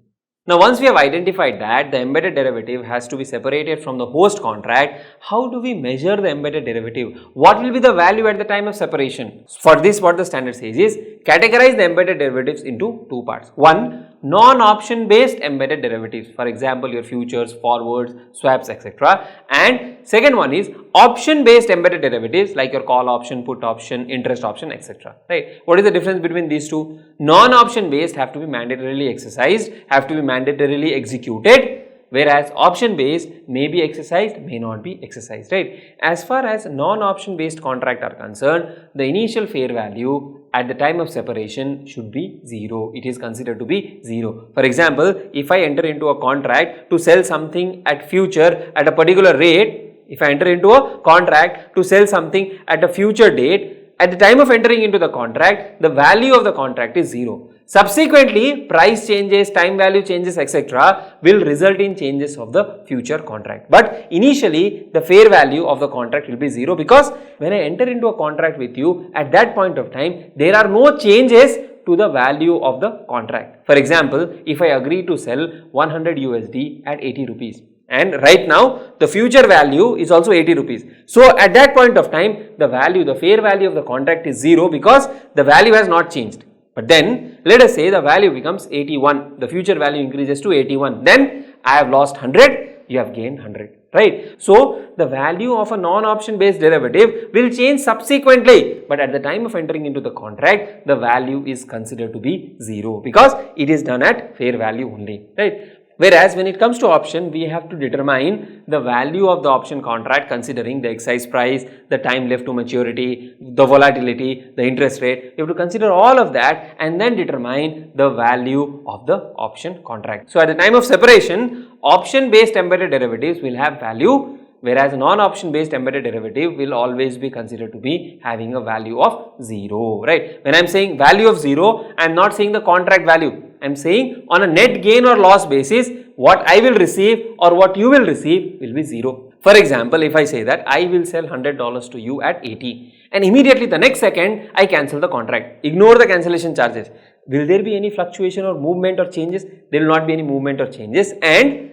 Now, once we have identified that the embedded derivative has to be separated from the host contract, how do we measure the embedded derivative? What will be the value at the time of separation? For this, what the standard says is categorize the embedded derivatives into two parts. One, non-option based embedded derivatives, for example, your futures, forwards, swaps, etc. And second one is option based embedded derivatives like your call option, put option, interest option, etc. Right? What is the difference between these two? Non-option based have to be mandatorily exercised, have to be mandatorily executed, whereas option based may be exercised, may not be exercised, right? As far as non-option based contract are concerned, the initial fair value at the time of separation should be 0. It is considered to be 0. For example, if I enter into a contract to sell something at future at a particular rate, if I enter into a contract to sell something at a future date, at the time of entering into the contract, the value of the contract is 0. Subsequently, price changes, time value changes, etc. will result in changes of the future contract. But initially, the fair value of the contract will be 0, because when I enter into a contract with you, at that point of time, there are no changes to the value of the contract. For example, if I agree to sell 100 USD at 80 rupees. And right now, the future value is also 80 rupees. So, at that point of time, the fair value of the contract is 0, because the value has not changed. But then, let us say the value becomes 81, the future value increases to 81, then I have lost 100, you have gained 100, right? So, the value of a non-option based derivative will change subsequently, but at the time of entering into the contract, the value is considered to be 0, because it is done at fair value only, right? Whereas when it comes to option, we have to determine the value of the option contract considering the exercise price, the time left to maturity, the volatility, the interest rate. You have to consider all of that and then determine the value of the option contract. So, at the time of separation, option based embedded derivatives will have value, whereas non-option based embedded derivative will always be considered to be having a value of 0, right? When I am saying value of 0, I am not saying the contract value. I am saying on a net gain or loss basis, what I will receive or what you will receive will be 0. For example, if I say that I will sell $100 to you at 80 and immediately the next second I cancel the contract, ignore the cancellation charges, will there be any fluctuation or movement or changes? There will not be any movement or changes, and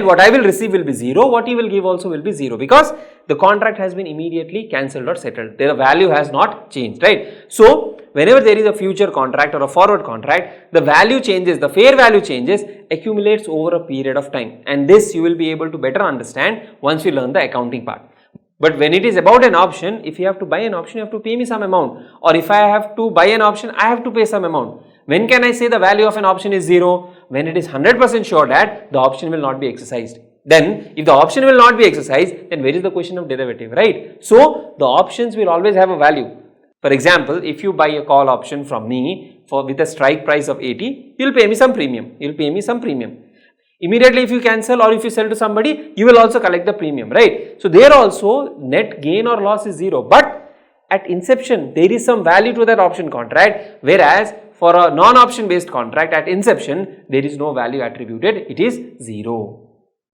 what I will receive will be 0, what you will give also will be 0, because the contract has been immediately cancelled or settled. The value has not changed, right? So, whenever there is a future contract or a forward contract, the value changes, the fair value changes, accumulates over a period of time, and this you will be able to better understand once you learn the accounting part. But when it is about an option, if you have to buy an option, you have to pay me some amount, or if I have to buy an option, I have to pay some amount. When can I say the value of an option is 0? When it is 100% sure that the option will not be exercised. Then, if the option will not be exercised, then where is the question of derivative, right? So, the options will always have a value. For example, if you buy a call option from me with a strike price of 80, you will pay me some premium. Immediately if you cancel or if you sell to somebody, you will also collect the premium, right? So, there also net gain or loss is 0, but at inception there is some value to that option contract, whereas for a non-option based contract at inception there is no value attributed, it is 0.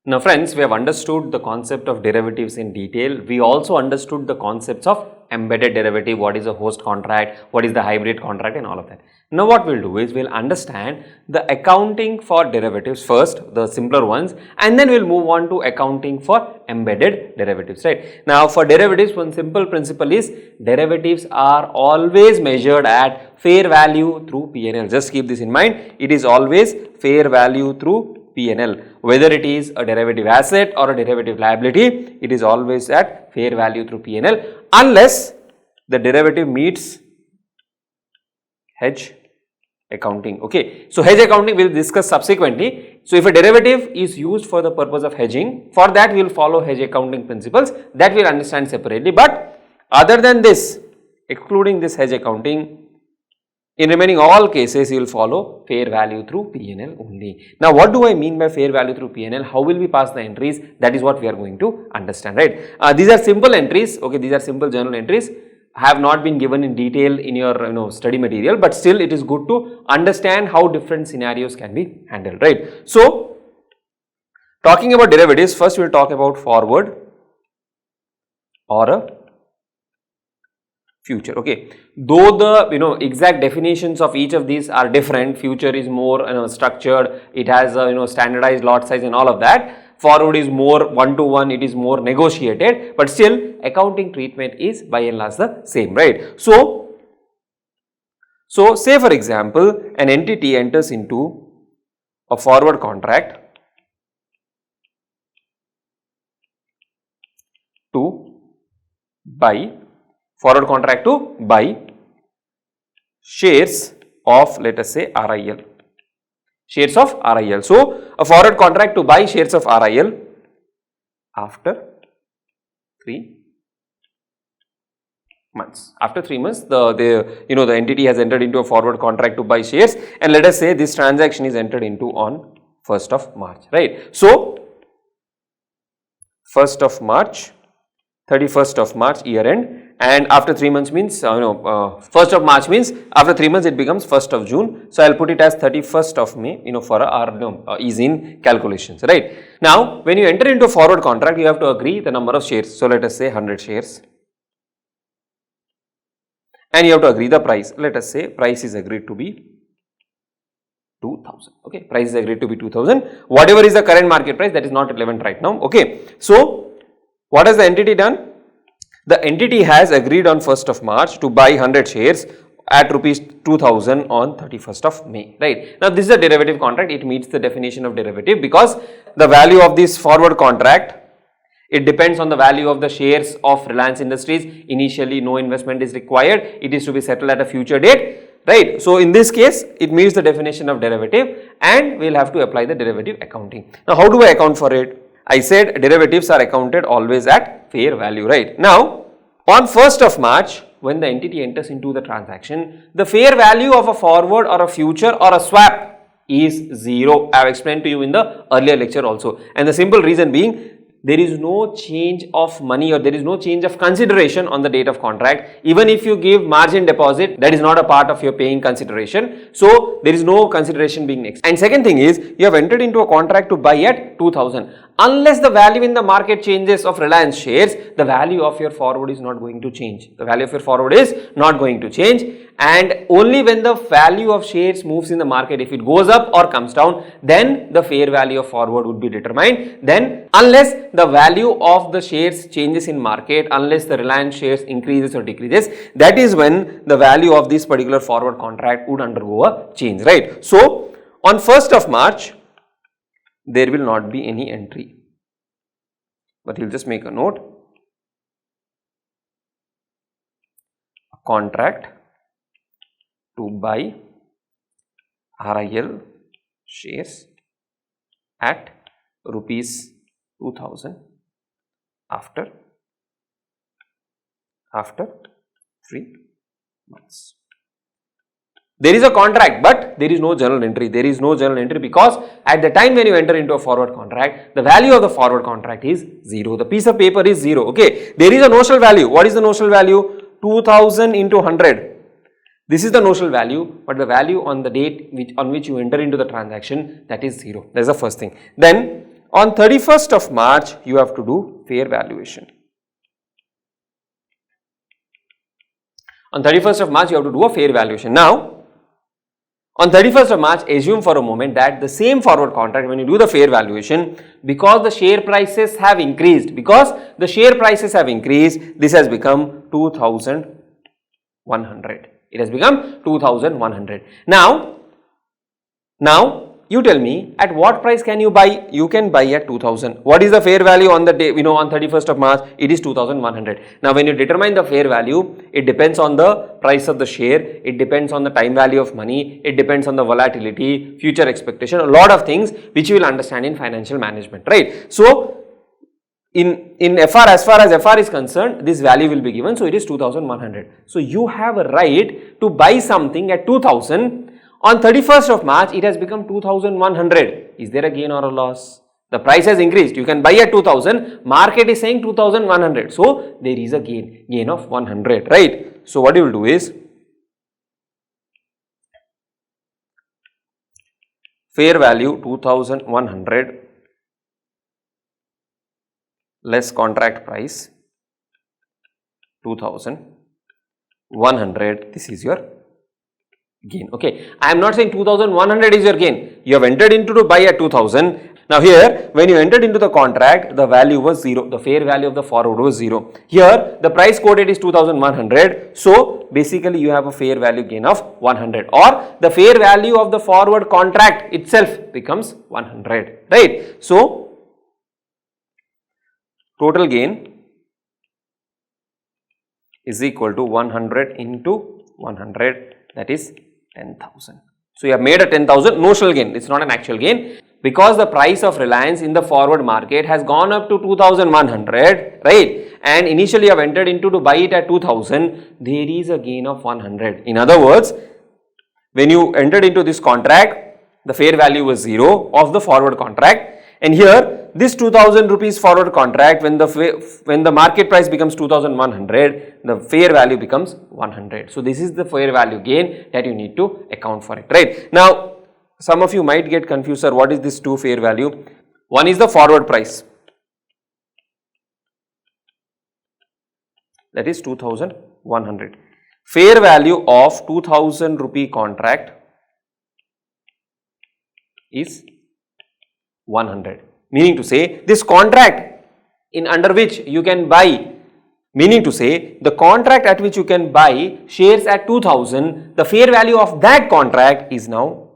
Now friends, we have understood the concept of derivatives in detail. We also understood the concepts of embedded derivative, what is a host contract, what is the hybrid contract and all of that. Now what we'll do is we'll understand the accounting for derivatives first, the simpler ones, and then we'll move on to accounting for embedded derivatives, right. Now for derivatives, one simple principle is derivatives are always measured at fair value through P&L. Just keep this in mind, it is always fair value through P&L. Whether it is a derivative asset or a derivative liability, it is always at fair value through P&L unless the derivative meets hedge accounting. Okay, so hedge accounting we will discuss subsequently. So if a derivative is used for the purpose of hedging, for that we will follow hedge accounting principles, that we will understand separately. But other than this, excluding this hedge accounting, in remaining all cases you will follow fair value through P&L only. Now what do I mean by fair value through P&L? How will we pass the entries? That is what we are going to understand, right. These are simple entries, okay, these are simple journal entries, have not been given in detail in your study material, but still it is good to understand how different scenarios can be handled, right. So talking about derivatives, first we will talk about forward or a future. Okay, though the exact definitions of each of these are different, future is more structured, it has a standardized lot size and all of that. Forward is more one-to-one, it is more negotiated, but still accounting treatment is by and large the same, right. So say for example an entity enters into a forward contract to buy shares of, let us say, RIL. Shares of RIL. So a forward contract to buy shares of RIL after 3 months. After 3 months, the entity has entered into a forward contract to buy shares, and let us say this transaction is entered into on 1st of March, right. So 1st of March, 31st of March year end, and after 3 months means 1st of March means after 3 months it becomes 1st of June. So I will put it as 31st of May for our ease in calculations, right. Now when you enter into a forward contract, you have to agree the number of shares. So let us say 100 shares, and you have to agree the price. Let us say price is agreed to be 2000. Okay, price is agreed to be 2000. Whatever is the current market price, that is not relevant right now. Okay, so what has the entity done? The entity has agreed on 1st of March to buy 100 shares at rupees 2000 on 31st of May, right. Now this is a derivative contract, it meets the definition of derivative because the value of this forward contract, it depends on the value of the shares of Reliance Industries. Initially no investment is required, it is to be settled at a future date, right. So in this case it meets the definition of derivative and we will have to apply the derivative accounting. Now how do I account for it? I said derivatives are accounted always at fair value, right. Now on 1st of March, when the entity enters into the transaction, the fair value of a forward or a future or a swap is 0. I have explained to you in the earlier lecture also, and the simple reason being there is no change of money or there is no change of consideration on the date of contract. Even if you give margin deposit, that is not a part of your paying consideration. So there is no consideration being next. And second thing is, you have entered into a contract to buy at 2000. Unless the value in the market changes of Reliance shares, the value of your forward is not going to change. The value of your forward is not going to change, and only when the value of shares moves in the market, if it goes up or comes down, then the fair value of forward would be determined. Then unless the value of the shares changes in market, unless the Reliance shares increases or decreases, that is when the value of this particular forward contract would undergo a change, right. So on 1st of March, there will not be any entry, but you will just make a note, a contract to buy RIL shares at rupees 2000 after 3 months. There is a contract, but there is no journal entry. There is no journal entry because at the time when you enter into a forward contract, the value of the forward contract is 0. The piece of paper is 0. Okay. There is a notional value. What is the notional value? 2000 into 100. This is the notional value, but the value on the date on which you enter into the transaction, that is 0. That is the first thing. Then on 31st of March, you have to do fair valuation. On 31st of March, you have to do a fair valuation. Now, on 31st of March, assume for a moment that the same forward contract, when you do the fair valuation, because the share prices have increased, this has become 2,100. It has become 2,100. Now, you tell me, at what price can you buy? You can buy at 2,000. What is the fair value on the day, on 31st of March? It is 2,100. Now, when you determine the fair value, it depends on the price of the share, it depends on the time value of money, it depends on the volatility, future expectation, a lot of things which you will understand in financial management, right? So, in FR, as far as FR is concerned, this value will be given, so it is 2,100. So, you have a right to buy something at 2,000. On 31st of March, it has become 2,100. Is there a gain or a loss? The price has increased. You can buy at 2,000. Market is saying 2,100. So, there is a gain of 100, right? So, what you will do is, fair value 2,100 less contract price 2,100. This is your gain. Okay, I am not saying 2,100 is your gain. You have entered into to buy at 2,000. Now here, when you entered into the contract, the value was 0. The fair value of the forward was 0. Here, the price quoted is 2,100. So, basically you have a fair value gain of 100, or the fair value of the forward contract itself becomes 100, right? So, total gain is equal to 100 into 100, that is 10,000. So, you have made a 10,000 notional gain, it is not an actual gain, because the price of Reliance in the forward market has gone up to 2,100, right, and initially you have entered into to buy it at 2,000, there is a gain of 100. In other words, when you entered into this contract, the fair value was 0 of the forward contract, and here this 2,000 rupees forward contract, when the market price becomes 2,100, the fair value becomes 100. So, this is the fair value gain that you need to account for it, right. Now, some of you might get confused, sir, what is this 2 fair value? One is the forward price, that is 2,100. Fair value of 2,000 rupee contract is 100. Meaning to say, this contract under which you can buy, meaning to say, the contract at which you can buy shares at 2,000, the fair value of that contract is now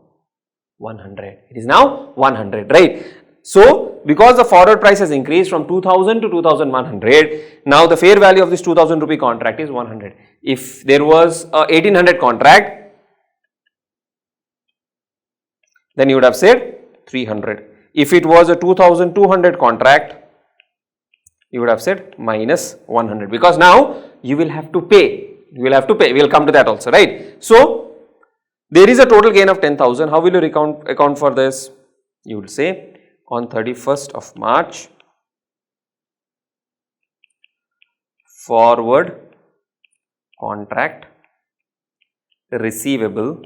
100. It is now 100, right? So, because the forward price has increased from 2,000 to 2,100, now the fair value of this 2,000 rupee contract is 100. If there was a 1,800 contract, then you would have said 300. If it was a 2,200 contract, you would have said minus 100, because now you will have to pay. We will come to that also, right? So, there is a total gain of 10,000. How will you account for this? You will say, on 31st of March, forward contract receivable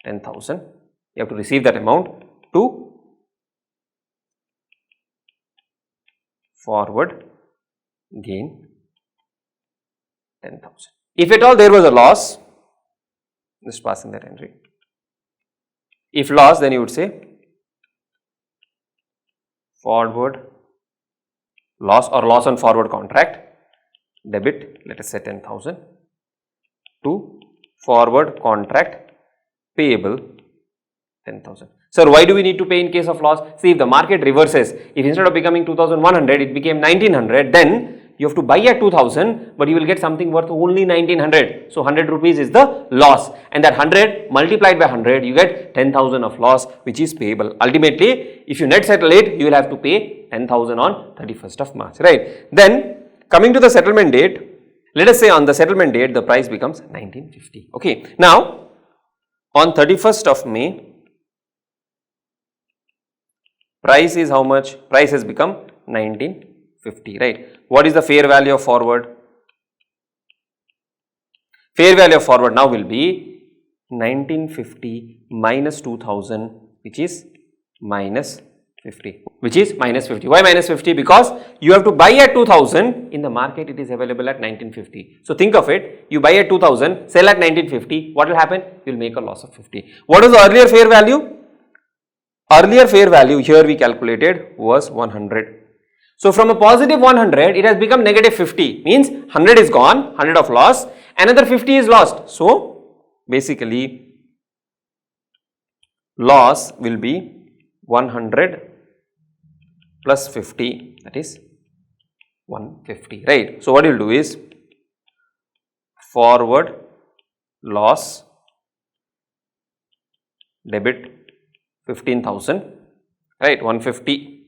10,000. You have to receive that amount to forward gain 10,000. If at all there was a loss, just passing that entry. If loss, then you would say forward loss or loss on forward contract, debit, let us say 10,000 to forward contract payable 10,000. Sir, why do we need to pay in case of loss? See, if the market reverses, if instead of becoming 2,100, it became 1,900, then you have to buy at 2,000, but you will get something worth only 1,900. So, 100 rupees is the loss, and that 100 multiplied by 100, you get 10,000 of loss, which is payable. Ultimately, if you net settle it, you will have to pay 10,000 on 31st of March, right? Then, coming to the settlement date, let us say on the settlement date, the price becomes 1950. Okay. Now, on 31st of May, price is how much? Price has become 1950, right? What is the fair value of forward? Fair value of forward now will be 1950 minus 2000, which is minus 50, which is minus 50. Why minus 50? Because you have to buy at 2000, in the market it is available at 1950. So think of it, you buy at 2000, sell at 1950, what will happen? You will make a loss of 50. What was the earlier fair value? Earlier fair value here we calculated was 100. So from a positive 100, it has become negative 50, means 100 is gone, 100 of loss, another 50 is lost. So basically loss will be 100 plus 50, that is 150, right. So what you will do is forward loss debit 15,000, right, 150,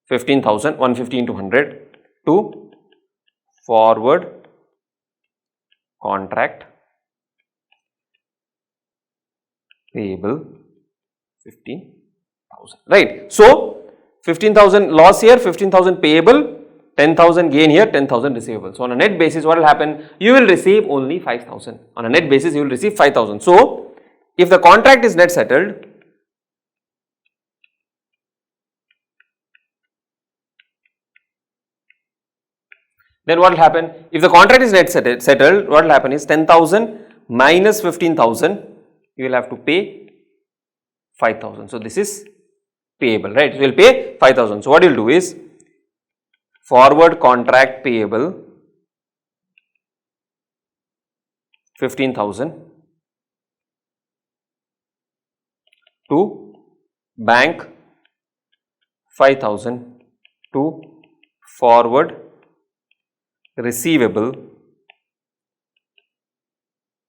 15,000, 150 into 100 to forward contract payable 15,000, right. So 15,000 loss here, 15,000 payable, 10,000 gain here, 10,000 receivable. So on a net basis what will happen? You will receive only 5,000. On a net basis you will receive 5,000. So if the contract is net settled, then what will happen? If the contract is net settled, what will happen is 10,000 minus 15,000, you will have to pay 5,000. So this is payable, right? You will pay 5,000. So what you will do is forward contract payable 15,000 to bank 5,000 to forward receivable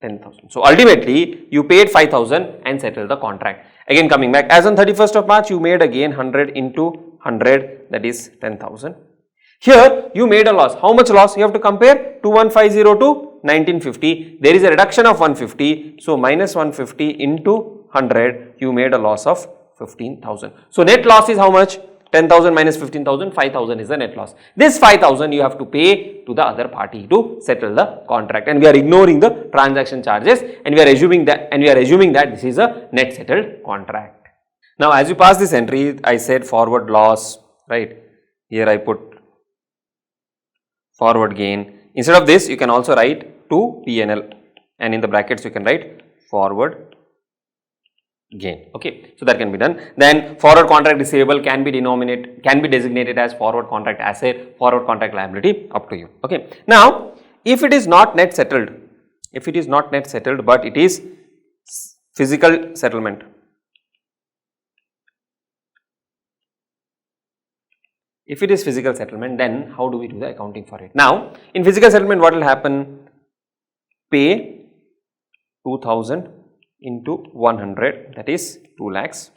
10,000. So ultimately you paid 5,000 and settled the contract. Again coming back, as on 31st of March you made again 100 into 100, that is 10,000. Here you made a loss. How much loss? You have to compare 2150 to 1950. There is a reduction of 150. So minus 150 into 100, you made a loss of 15,000. So net loss is how much? 10,000 minus 15,000, 5,000 is the net loss. This 5,000 you have to pay to the other party to settle the contract, and we are ignoring the transaction charges, and we are assuming that this is a net settled contract. Now as you pass this entry, I said forward loss, right? Here I put forward gain. Instead of this you can also write to P&L, and in the brackets you can write forward gain. Okay, so that can be done. Then forward contract receivable can be designated as forward contract asset, forward contract liability, up to you. Okay. Now if it is not net settled, but it is physical settlement, if it is physical settlement, then how do we do the accounting for it? Now in physical settlement what will happen? Pay 2,000 into 100, that is 2 lakhs.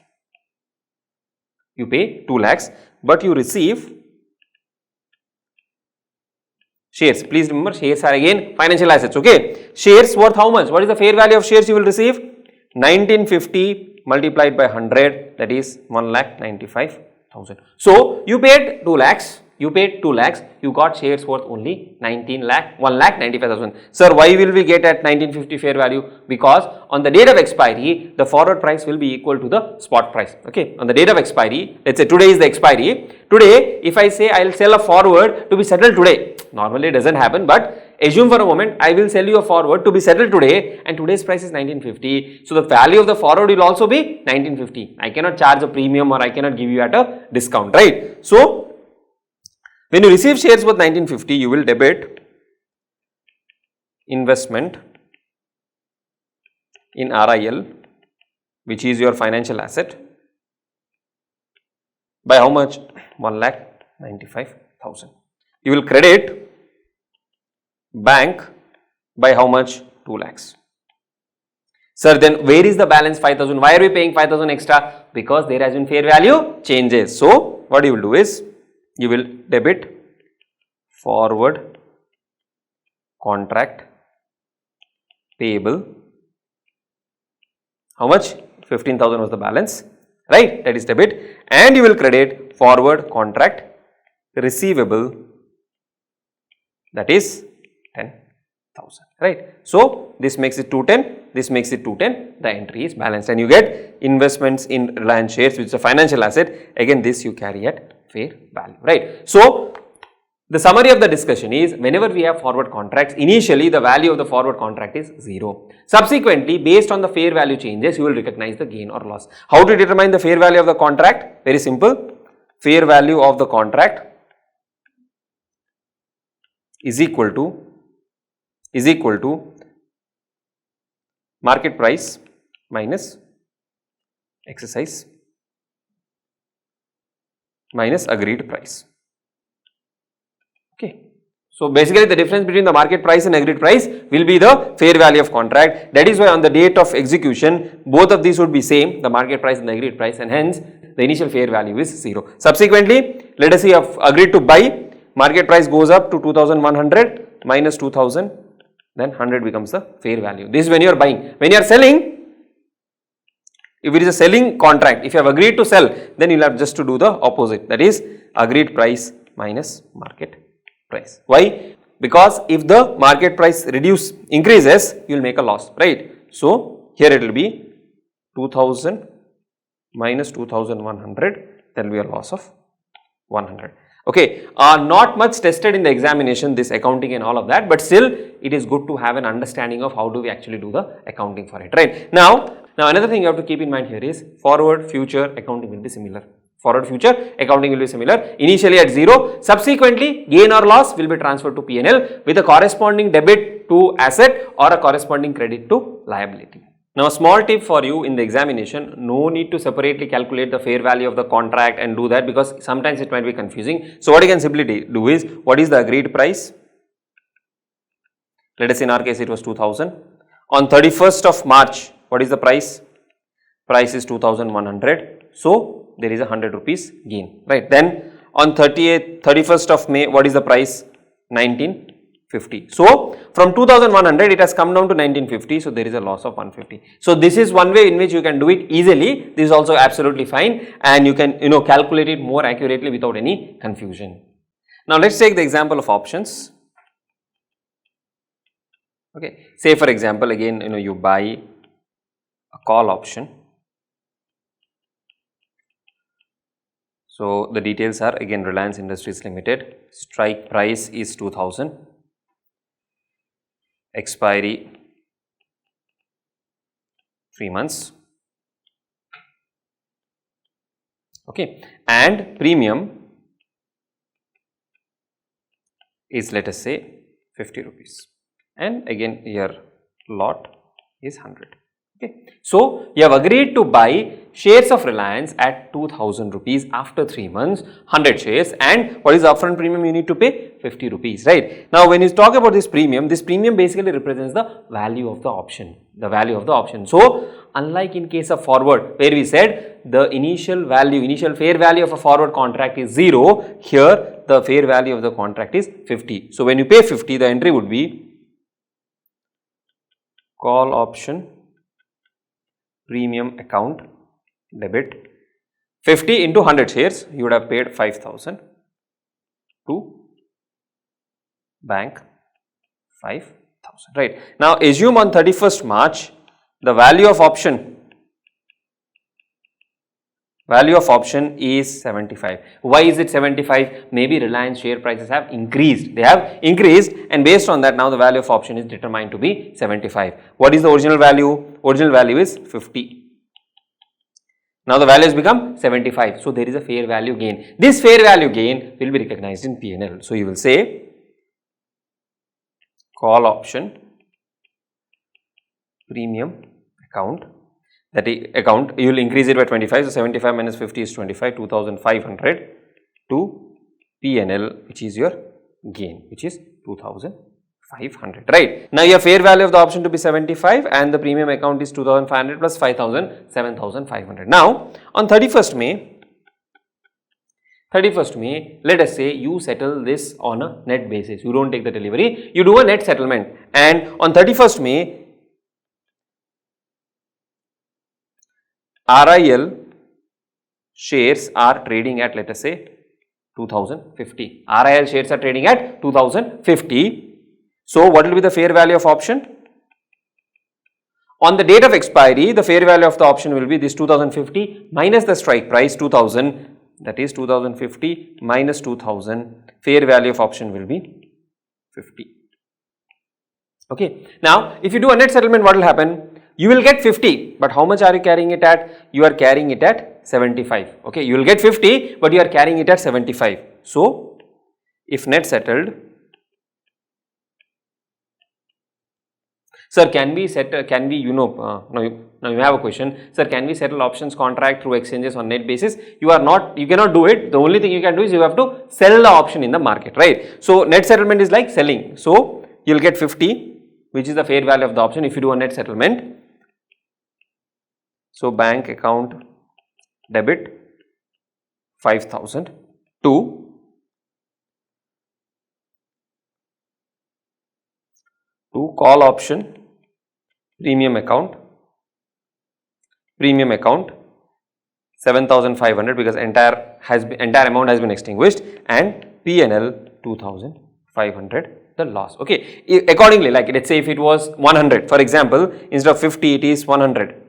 You pay 2 lakhs, but you receive shares. Please remember, shares are again financial assets. Okay, shares worth how much? What is the fair value of shares you will receive? 1950 multiplied by 100, that is 1,95,000. So you paid 2 lakhs. You got shares worth only 1,95,000. Sir, why will we get at 1950 fair value? Because on the date of expiry, the forward price will be equal to the spot price. Okay, on the date of expiry, let's say today is the expiry. Today, if I say I will sell a forward to be settled today, normally it doesn't happen, but assume for a moment I will sell you a forward to be settled today, and today's price is 1950. So the value of the forward will also be 1950. I cannot charge a premium, or I cannot give you at a discount, right? So when you receive shares worth 1950, you will debit investment in RIL, which is your financial asset, by how much? 1,95,000. You will credit bank by how much? 2 lakhs. Sir, then where is the balance 5,000? Why are we paying 5,000 extra? Because there has been fair value changes. So what you will do is, you will debit forward contract payable. How much? 15,000 was the balance, right? That is debit, and you will credit forward contract receivable, that is 10,000, right? So this makes it 210, this makes it 210, the entry is balanced, and you get investments in Reliance shares, which is a financial asset. Again, this you carry at fair value, right? So the summary of the discussion is, whenever we have forward contracts, initially the value of the forward contract is 0. Subsequently, based on the fair value changes, you will recognize the gain or loss. How to determine the fair value of the contract? Very simple. Fair value of the contract is equal to market price minus exercise minus agreed price. Okay. So basically the difference between the market price and agreed price will be the fair value of contract. That is why on the date of execution, both of these would be same, the market price and the agreed price, and hence the initial fair value is 0. Subsequently, let us say you have agreed to buy, market price goes up to 2100 minus 2000, then 100 becomes the fair value. This is when you are buying. When you are selling, if it is a selling contract, if you have agreed to sell, then you will have just to do the opposite, that is agreed price minus market price. Why? Because if the market price increases, you will make a loss, right? So here it will be 2000 minus 2100, there will be a loss of 100. Okay, not much tested in the examination, this accounting and all of that, but still it is good to have an understanding of how do we actually do the accounting for it, right? Now another thing you have to keep in mind here is forward future accounting will be similar. Forward future accounting will be similar, initially at 0, subsequently gain or loss will be transferred to P&L with a corresponding debit to asset or a corresponding credit to liability. Now a small tip for you in the examination, no need to separately calculate the fair value of the contract and do that, because sometimes it might be confusing. So what you can simply do is, what is the agreed price? Let us say in our case it was 2000. On 31st of March, what is the price? Price is 2100. So there is a 100 rupees gain, right? Then on 31st of May, what is the price? 1950. So from 2100 it has come down to 1950, so there is a loss of 150. So this is one way in which you can do it easily. This is also absolutely fine, and you can calculate it more accurately without any confusion. Now let's take the example of options. Okay, say for example, again you buy a call option. So the details are again Reliance Industries Limited, strike price is 2000, expiry 3 months, okay, and premium is, let us say, 50 rupees, and again your lot is 100. Okay. So you have agreed to buy shares of Reliance at 2000 rupees after 3 months, 100 shares, and what is the upfront premium you need to pay? 50 rupees, right? Now when you talk about this premium basically represents the value of the option, So unlike in case of forward, where we said the initial fair value of a forward contract is 0, here the fair value of the contract is 50. So when you pay 50, the entry would be call option premium account debit 50 into 100 shares, you would have paid 5000 to bank 5000, right? Now assume on 31st March the value of option is 75. Why is it 75? Maybe Reliance share prices have increased. And based on that, now the value of option is determined to be 75. What is the original value? Original value is 50. Now the value has become 75. So there is a fair value gain. This fair value gain will be recognized in P&L. So you will say call option premium account. That account, you will increase it by 25, so 75 minus 50 is 25, 2500 to P&L, which is your gain, which is 2500, right? Now your fair value of the option to be 75 and the premium account is 2500 plus 5000, 7500. Now on 31st May, let us say you settle this on a net basis, you don't take the delivery, you do a net settlement, and on 31st May, RIL shares are trading at, let us say, 2050. RIL shares are trading at 2050. So what will be the fair value of option? On the date of expiry, the fair value of the option will be this 2050 minus the strike price 2000, that is 2050 minus 2000, fair value of option will be 50. Okay. Now, if you do a net settlement, what will happen? You will get 50, but how much are you carrying it at? You are carrying it at 75. Okay, you will get 50, but you are carrying it at 75. So, if net settled, sir, can we now you have a question, sir, can we settle options contract through exchanges on net basis? You cannot do it. The only thing you can do is you have to sell the option in the market, right? So, net settlement is like selling. So, you will get 50, which is the fair value of the option if you do a net settlement. So, bank account debit 5,000 to call option premium account 7,500 because entire amount has been extinguished, and P&L 2,500 the loss. Okay, accordingly, like let's say if it was 100, for example, instead of 50 it is 100.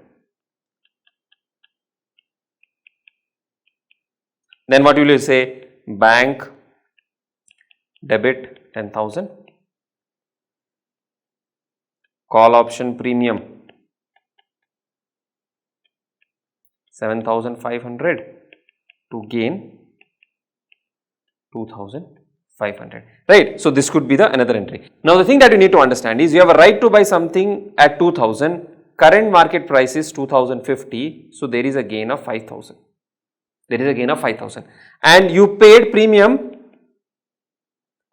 Then what will you say? Bank debit 10,000, call option premium 7,500 to gain 2,500, right? So, this could be the another entry. Now, the thing that you need to understand is you have a right to buy something at 2,000, current market price is 2,050, so there is a gain of 5,000. There is a gain of 5,000 and you paid premium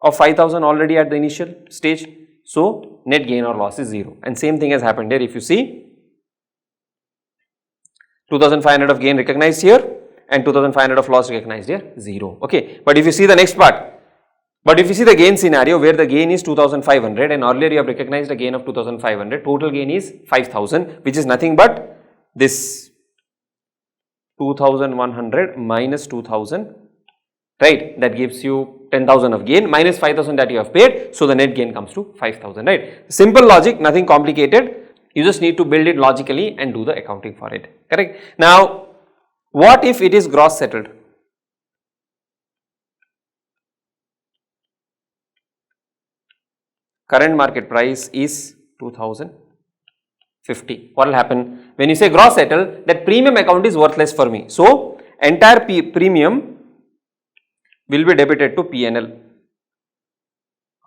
of 5,000 already at the initial stage. So, net gain or loss is 0, and same thing has happened here. If you see 2,500 of gain recognized here and 2,500 of loss recognized here, 0. Okay, but if you see the next part, if you see the gain scenario where the gain is 2,500 and earlier you have recognized a gain of 2,500, total gain is 5,000, which is nothing but this 2,100 minus 2,000, right? That gives you 10,000 of gain minus 5,000 that you have paid. So, the net gain comes to 5,000, right? Simple logic, nothing complicated. You just need to build it logically and do the accounting for it, correct? Now, what if it is gross settled? Current market price is 2,050. What will happen? When you say gross settle, that premium account is worthless for me. So, entire premium will be debited to P&L.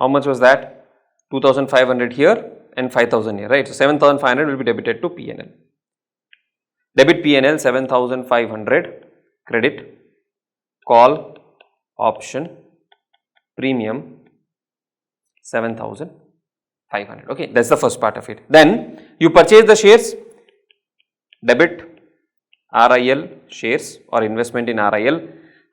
How much was that? 2,500 here and 5,000 here, right? So, 7,500 will be debited to P&L. Debit P&L 7,500, credit call option premium 7,500. Okay, that's the first part of it. Then you purchase the shares, debit RIL shares or investment in RIL.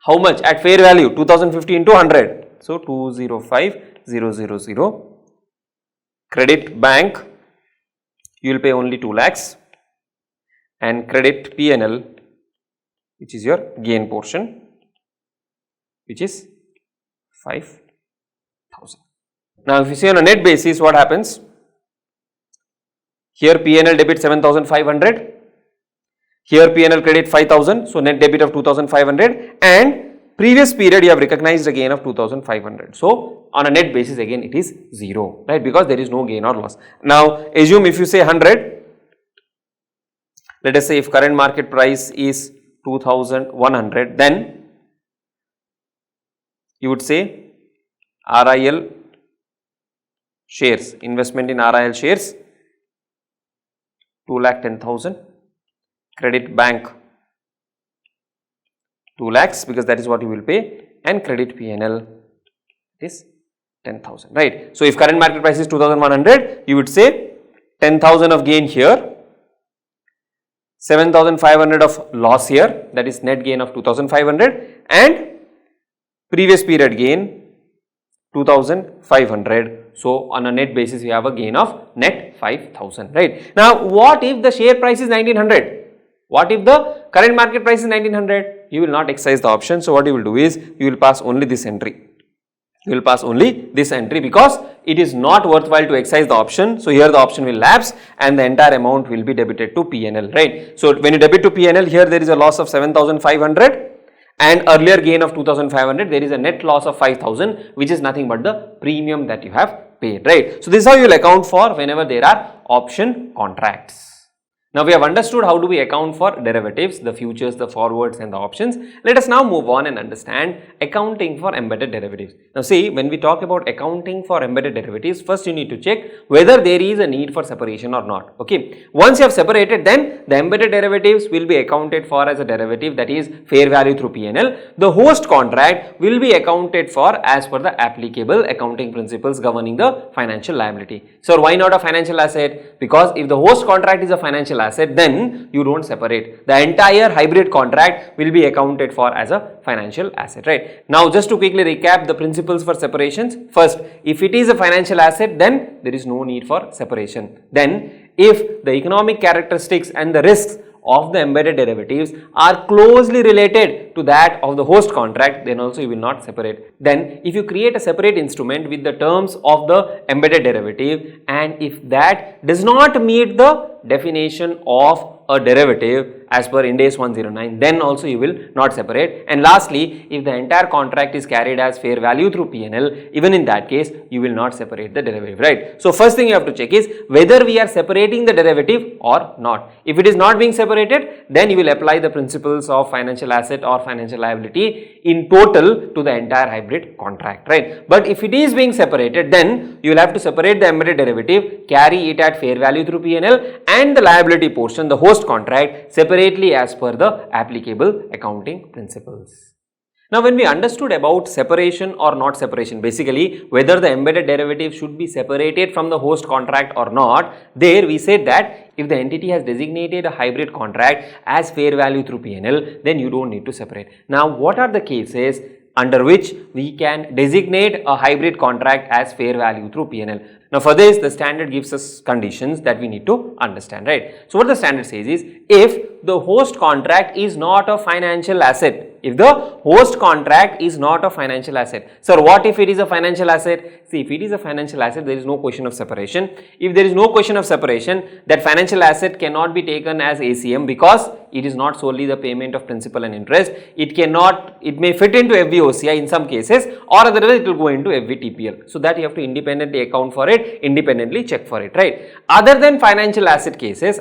How much? At fair value 2,050 into 100. So 205,000. Credit bank, you will pay only 2 lakhs, and credit P&L, which is your gain portion, which is 5,000. Now, if you see on a net basis, what happens? Here P&L debit 7,500, here P&L credit 5,000, so net debit of 2,500, and previous period you have recognized a gain of 2,500. So, on a net basis again it is 0, right, because there is no gain or loss. Now, assume if you say 100, let us say if current market price is 2,100, then you would say RIL shares, investment in RIL shares 2,10,000, credit bank 2 lakhs because that is what you will pay, and credit P&L is 10,000, right. So, if current market price is 2,100, you would say 10,000 of gain here, 7,500 of loss here, that is net gain of 2,500, and previous period gain 2,500. So, on a net basis we have a gain of net 5,000, right. Now, what if the share price is 1,900? What if the current market price is 1,900? You will not exercise the option. So, what you will do is you will pass only this entry. You will pass only this entry because it is not worthwhile to exercise the option. So here the option will lapse and the entire amount will be debited to P&L, right? So when you debit to P&L, here there is a loss of 7,500 and earlier gain of 2,500. There is a net loss of 5,000, which is nothing but the premium that you have paid, right? So this is how you will account for whenever there are option contracts. Now we have understood how do we account for derivatives, the futures, the forwards and the options. Let us now move on and understand accounting for embedded derivatives. Now see, when we talk about accounting for embedded derivatives, first you need to check whether there is a need for separation or not. Okay. Once you have separated, then the embedded derivatives will be accounted for as a derivative, that is fair value through P&L. The host contract will be accounted for as per the applicable accounting principles governing the financial liability. So why not a financial asset? Because if the host contract is a financial asset, then you don't separate. The entire hybrid contract will be accounted for as a financial asset, right? Now just to quickly recap the principles for separations. First, if it is a financial asset, then there is no need for separation. Then if the economic characteristics and the risks of the embedded derivatives are closely related to that of the host contract, then also you will not separate. Then if you create a separate instrument with the terms of the embedded derivative, and if that does not meet the definition of a derivative as per Ind AS 109, then also you will not separate. And lastly, if the entire contract is carried as fair value through P&L, even in that case you will not separate the derivative, right? So first thing you have to check is whether we are separating the derivative or not. If it is not being separated, then you will apply the principles of financial asset or financial liability in total to the entire hybrid contract, right? But if it is being separated, then you will have to separate the embedded derivative, carry it at fair value through P&L, and the liability portion, the host contract, separately as per the applicable accounting principles. Now when we understood about separation or not separation, basically whether the embedded derivative should be separated from the host contract or not, there we said that if the entity has designated a hybrid contract as fair value through P&L, then you don't need to separate. Now what are the cases under which we can designate a hybrid contract as fair value through P&L? Now for this, the standard gives us conditions that we need to understand, right? So what the standard says is, if the host contract is not a financial asset, if the host contract is not a financial asset. So what if it is a financial asset? See, if it is a financial asset, there is no question of separation. If there is no question of separation, that financial asset cannot be taken as ACM because it is not solely the payment of principal and interest. It may fit into FVOCI in some cases, or otherwise it will go into FVTPL. So that you have to independently account for it, independently check for it, right? Other than financial asset cases,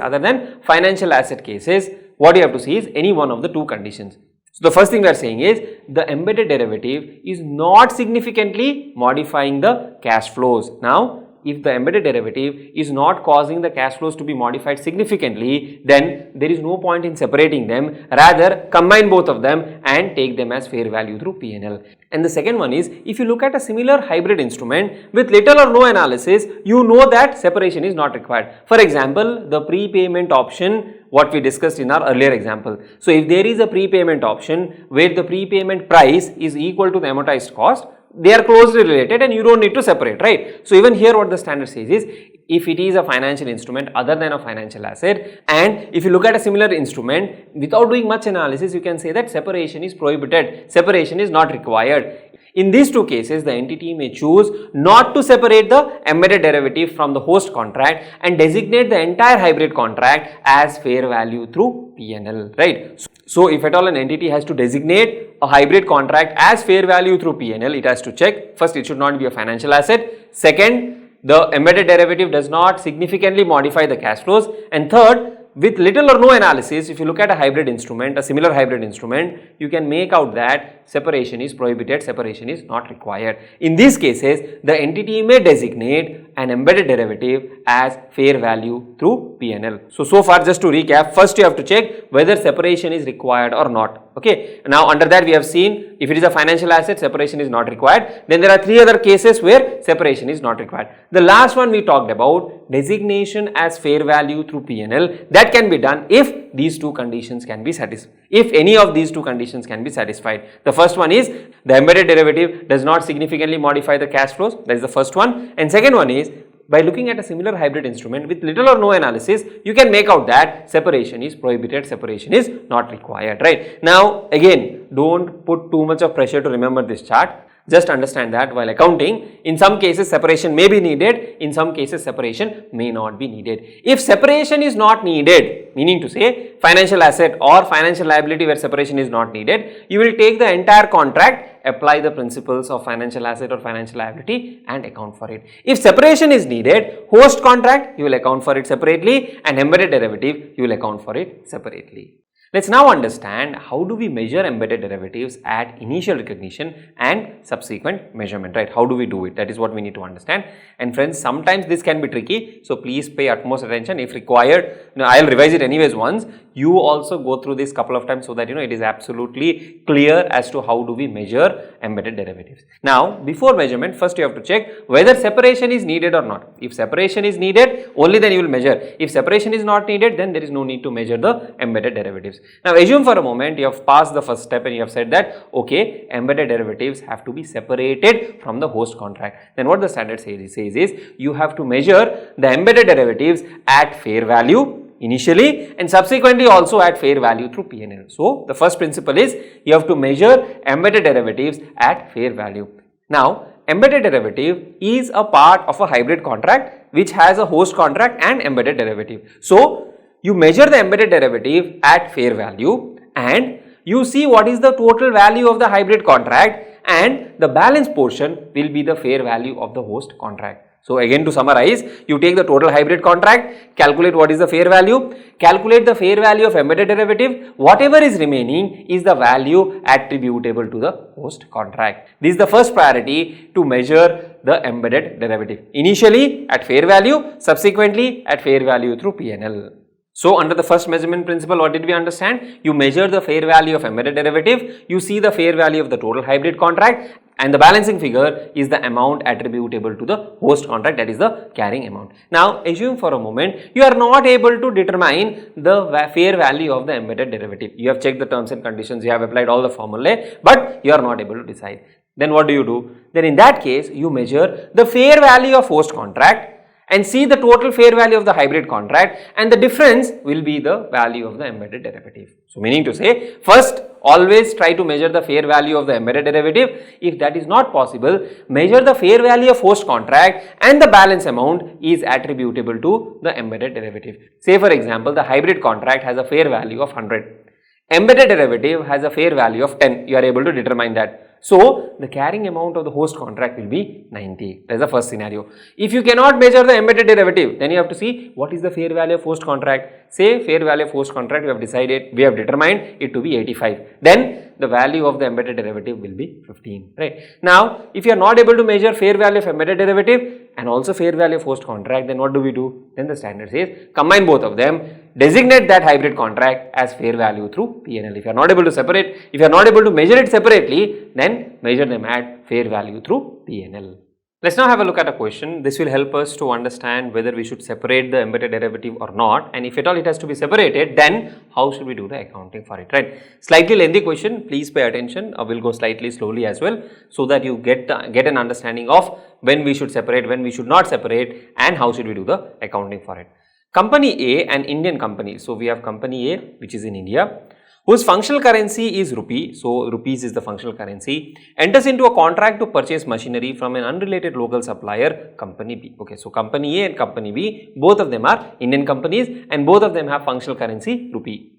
what you have to see is any one of the two conditions. So the first thing we are saying is the embedded derivative is not significantly modifying the cash flows. Now if the embedded derivative is not causing the cash flows to be modified significantly, then there is no point in separating them. Rather, combine both of them and take them as fair value through P&L. And the second one is, if you look at a similar hybrid instrument with little or no analysis, you know that separation is not required. For example, the prepayment option, what we discussed in our earlier example. So if there is a prepayment option where the prepayment price is equal to the amortized cost, they are closely related and you don't need to separate, right? So even here what the standard says is, if it is a financial instrument other than a financial asset, and if you look at a similar instrument without doing much analysis, you can say that separation is prohibited, separation is not required. In these two cases, the entity may choose not to separate the embedded derivative from the host contract and designate the entire hybrid contract as fair value through P&L, right? So if at all an entity has to designate a hybrid contract as fair value through P&L, it has to check, first, it should not be a financial asset. Second, the embedded derivative does not significantly modify the cash flows. And third, with little or no analysis, if you look at a hybrid instrument, a similar hybrid instrument, you can make out that separation is prohibited, separation is not required. In these cases, the entity may designate an embedded derivative as fair value through P&L. So far just to recap, first you have to check whether separation is required or not. Okay. Now under that we have seen, if it is a financial asset, separation is not required. Then there are three other cases where separation is not required. The last one we talked about, designation as fair value through P&L, that can be done if these two conditions can be satisfied. If any of these two conditions can be satisfied. The first one is the embedded derivative does not significantly modify the cash flows. That is the first one. And second one is, by looking at a similar hybrid instrument with little or no analysis, you can make out that separation is prohibited, separation is not required, right? Now again, don't put too much of pressure to remember this chart. Just understand that while accounting, in some cases separation may be needed, in some cases separation may not be needed. If separation is not needed, meaning to say financial asset or financial liability where separation is not needed, you will take the entire contract, apply the principles of financial asset or financial liability and account for it. If separation is needed, host contract you will account for it separately and embedded derivative you will account for it separately. Let's now understand how do we measure embedded derivatives at initial recognition and subsequent measurement, right? How do we do it? That is what we need to understand. And friends, sometimes this can be tricky, so please pay utmost attention. If required, I'll revise it anyways once. You also go through this couple of times so that it is absolutely clear as to how do we measure embedded derivatives. Now, before measurement, first you have to check whether separation is needed or not. If separation is needed, only then you will measure. If separation is not needed, then there is no need to measure the embedded derivatives. Now, assume for a moment you have passed the first step and you have said that, okay, embedded derivatives have to be separated from the host contract. Then what the standard says is, you have to measure the embedded derivatives at fair value initially and subsequently also at fair value through P&L. So, the first principle is you have to measure embedded derivatives at fair value. Now, embedded derivative is a part of a hybrid contract which has a host contract and embedded derivative. So, you measure the embedded derivative at fair value and you see what is the total value of the hybrid contract and the balance portion will be the fair value of the host contract. So, again to summarize, you take the total hybrid contract, calculate what is the fair value, calculate the fair value of embedded derivative, whatever is remaining is the value attributable to the host contract. This is the first priority to measure the embedded derivative. Initially at fair value, subsequently at fair value through P&L. So, under the first measurement principle, what did we understand? You measure the fair value of embedded derivative, you see the fair value of the total hybrid contract and the balancing figure is the amount attributable to the host contract, that is the carrying amount. Now, assume for a moment you are not able to determine the fair value of the embedded derivative. You have checked the terms and conditions, you have applied all the formulae, but you are not able to decide. Then what do? Then in that case, you measure the fair value of host contract and see the total fair value of the hybrid contract and the difference will be the value of the embedded derivative. So, meaning to say, first always try to measure the fair value of the embedded derivative. If that is not possible, measure the fair value of host contract and the balance amount is attributable to the embedded derivative. Say for example, the hybrid contract has a fair value of 100. Embedded derivative has a fair value of 10. You are able to determine that. So, the carrying amount of the host contract will be 90. That is the first scenario. If you cannot measure the embedded derivative, then you have to see what is the fair value of host contract. Say fair value of host contract, we have determined it to be 85. Then the value of the embedded derivative will be 15. Right. Now, if you are not able to measure fair value of embedded derivative and also fair value of host contract, then what do? Then the standard says combine both of them, designate that hybrid contract as fair value through P&L. If you are not able to separate, if you are not able to measure it separately, then measure them at fair value through P&L. Let's now have a look at a question. This will help us to understand whether we should separate the embedded derivative or not, and if at all it has to be separated, then how should we do the accounting for it, right? Slightly lengthy question, please pay attention. I will go slightly slowly as well so that you get an understanding of when we should separate, when we should not separate and how should we do the accounting for it. Company A, an Indian company. So, we have company A which is in India, whose functional currency is rupee. So, rupees is the functional currency, enters into a contract to purchase machinery from an unrelated local supplier, company B. Okay, so company A and company B, both of them are Indian companies and both of them have functional currency rupee.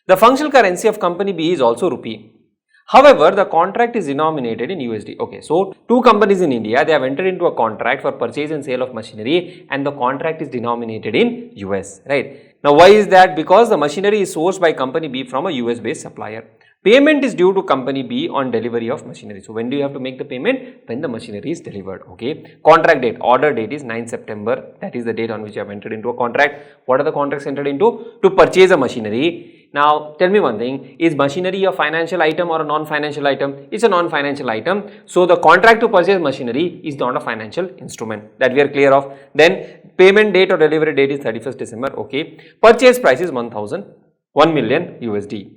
The functional currency of company B is also rupee. However, the contract is denominated in USD. Okay, so two companies in India, they have entered into a contract for purchase and sale of machinery and the contract is denominated in US, right? Now, why is that? Because the machinery is sourced by company B from a US based supplier. Payment is due to company B on delivery of machinery. So, when do you have to make the payment? When the machinery is delivered. Okay. Contract date, order date is 9 September. That is the date on which you have entered into a contract. What are the contracts entered into? To purchase a machinery. Now, tell me one thing, is machinery a financial item or a non-financial item? It's a non-financial item. So, the contract to purchase machinery is not a financial instrument, that we are clear of. Then, payment date or delivery date is 31st December. Okay. Purchase price is 1 million USD.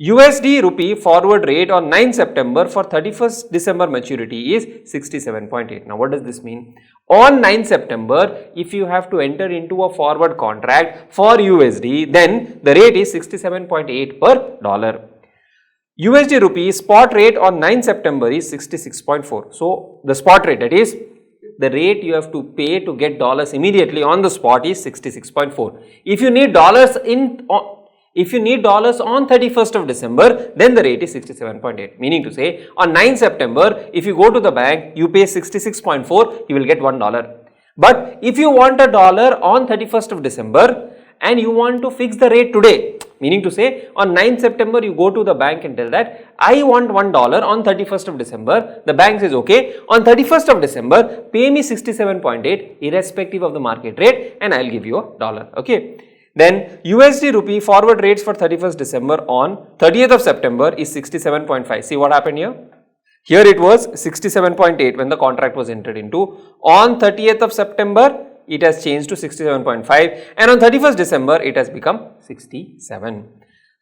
USD rupee forward rate on 9 September for 31st December maturity is 67.8. Now, what does this mean? On 9 September, if you have to enter into a forward contract for USD, then the rate is 67.8 per dollar. USD rupee spot rate on 9 September is 66.4. So the spot rate, that is the rate you have to pay to get dollars immediately on the spot, is 66.4. If you need dollars on 31st of December, then the rate is 67.8. Meaning to say, on 9 September, if you go to the bank, you pay 66.4, you will get $1. But if you want a dollar on 31st of December and you want to fix the rate today, meaning to say, on 9th September, you go to the bank and tell that I want $1 on 31st of December. The bank says, okay, on 31st of December, pay me 67.8 irrespective of the market rate and I'll give you $1. Okay. Then USD rupee forward rates for 31st December on 30th of September is 67.5. See what happened here? Here it was 67.8 when the contract was entered into. On 30th of September, it has changed to 67.5 and on 31st December, it has become 67.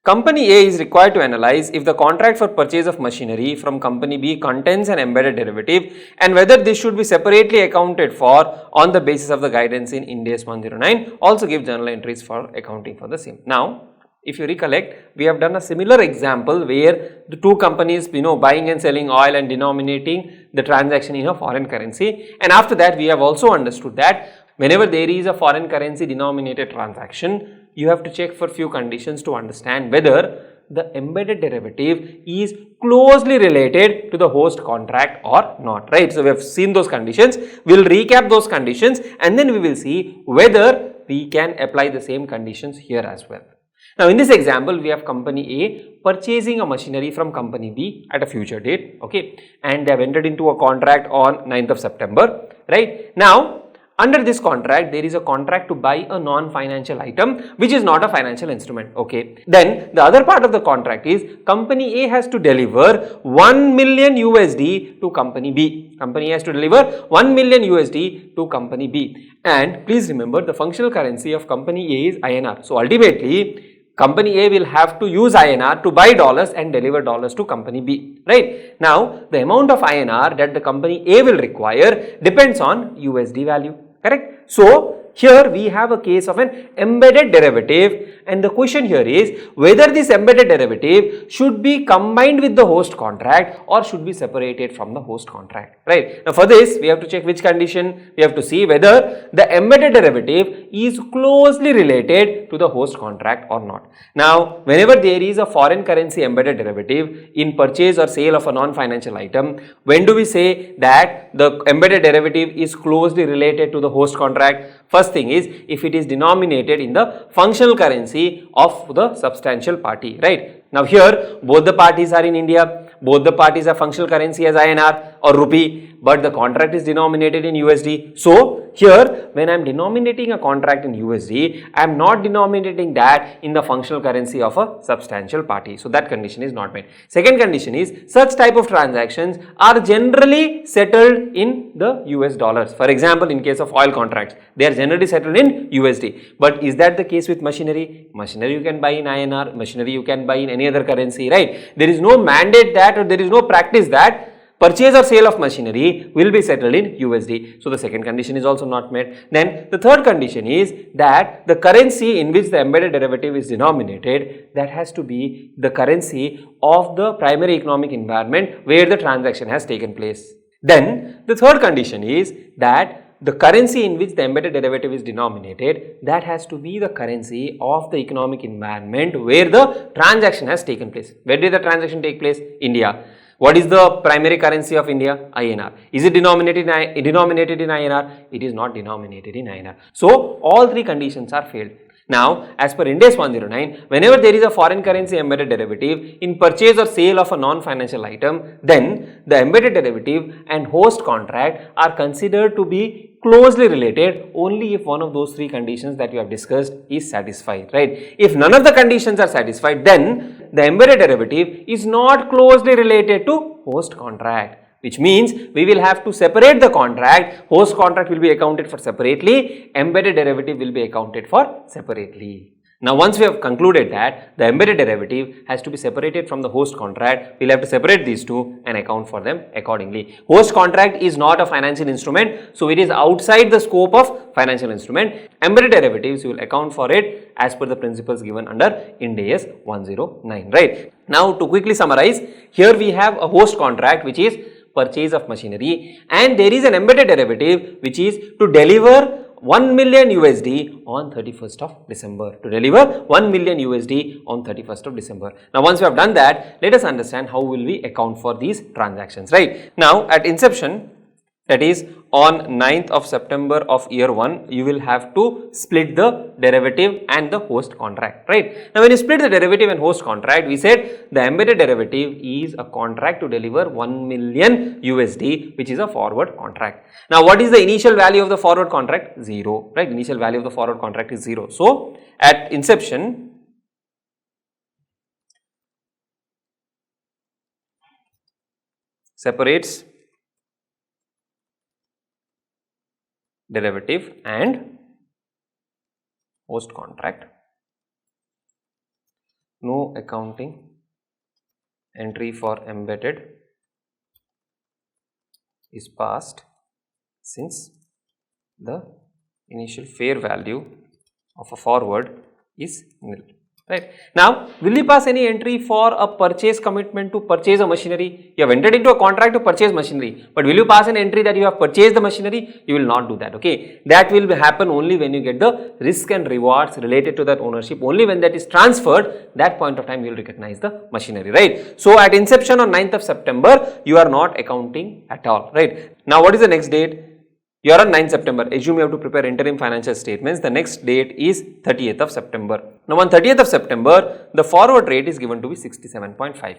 Company A is required to analyze if the contract for purchase of machinery from Company B contains an embedded derivative and whether this should be separately accounted for on the basis of the guidance in Ind AS 109. Also give journal entries for accounting for the same. Now, if you recollect, we have done a similar example where the two companies, buying and selling oil and denominating the transaction in a foreign currency. And after that, we have also understood that whenever there is a foreign currency denominated transaction, you have to check for few conditions to understand whether the embedded derivative is closely related to the host contract or not, right? So we have seen those conditions. We'll recap those conditions and then we will see whether we can apply the same conditions here as well. Now, in this example, we have Company A purchasing a machinery from Company B at a future date, okay, and they have entered into a contract on 9th of September, right? Now, under this contract, there is a contract to buy a non-financial item which is not a financial instrument, okay. Then, the other part of the contract is Company A has to deliver 1 million USD to Company B. Company A has to deliver 1 million USD to Company B. And please remember, the functional currency of Company A is INR. So, ultimately, Company A will have to use INR to buy dollars and deliver dollars to Company B, right? Now, the amount of INR that the Company A will require depends on USD value, correct? So, here we have a case of an embedded derivative and the question here is whether this embedded derivative should be combined with the host contract or should be separated from the host contract, right? Now, for this, we have to check which condition. We have to see whether the embedded derivative is closely related to the host contract or not. Now, whenever there is a foreign currency embedded derivative in purchase or sale of a non-financial item, when do we say that the embedded derivative is closely related to the host contract? First thing is if it is denominated in the functional currency of the substantial party, right? Now here both the parties are in India, both the parties have functional currency as INR or rupee, but the contract is denominated in USD. So here when I am denominating a contract in USD, I am not denominating that in the functional currency of a substantial party. So that condition is not met. Second condition is such type of transactions are generally settled in the US dollars. For example, in case of oil contracts, they are generally settled in USD. But is that the case with machinery? Machinery you can buy in INR, machinery you can buy in any other currency, right? There is no mandate that or there is no practice that purchase or sale of machinery will be settled in USD. So the second condition is also not met. Then the third condition is that the currency in which the embedded derivative is denominated, that has to be the currency of the primary economic environment where the transaction has taken place. Then the third condition is that the currency in which the embedded derivative is denominated, that has to be the currency of the economic environment where the transaction has taken place. Where did the transaction take place? India. What is the primary currency of India? INR. Is it denominated in INR? It is not denominated in INR. So, all three conditions are failed. Now, as per Ind AS 109, whenever there is a foreign currency embedded derivative in purchase or sale of a non-financial item, then the embedded derivative and host contract are considered to be closely related only if one of those three conditions that you have discussed is satisfied, right? If none of the conditions are satisfied, then the embedded derivative is not closely related to host contract, which means we will have to separate the contract. Host contract will be accounted for separately, embedded derivative will be accounted for separately. Now once we have concluded that the embedded derivative has to be separated from the host contract, we will have to separate these two and account for them accordingly. Host contract is not a financial instrument, so it is outside the scope of financial instrument. Embedded derivatives, you will account for it as per the principles given under Ind AS 109, right. Now to quickly summarize, here we have a host contract which is purchase of machinery, and there is an embedded derivative which is to deliver 1 million USD on 31st of December, to deliver 1 million USD on 31st of December. Now once we have done that, let us understand how will we account for these transactions, right. Now at inception, that is on 9th of September of year 1, you will have to split the derivative and the host contract, right. Now when you split the derivative and host contract, we said the embedded derivative is a contract to deliver 1 million USD, which is a forward contract. Now what is the initial value of the forward contract? 0, right. Initial value of the forward contract is 0. So at inception, separates derivative and host contract. No accounting entry for embedded is passed since the initial fair value of a forward is nil, right. Now will you pass any entry for a purchase commitment to purchase a machinery? You have entered into a contract to purchase machinery, but will you pass an entry that you have purchased the machinery? You will not do that, okay. That will happen only when you get the risk and rewards related to that ownership. Only when that is transferred, that point of time you will recognize the machinery, right. So at inception on 9th of September, you are not accounting at all, right. Now what is the next date? You are on 9th September, assume you have to prepare interim financial statements, the next date is 30th of September. Now on 30th of September, the forward rate is given to be 67.5.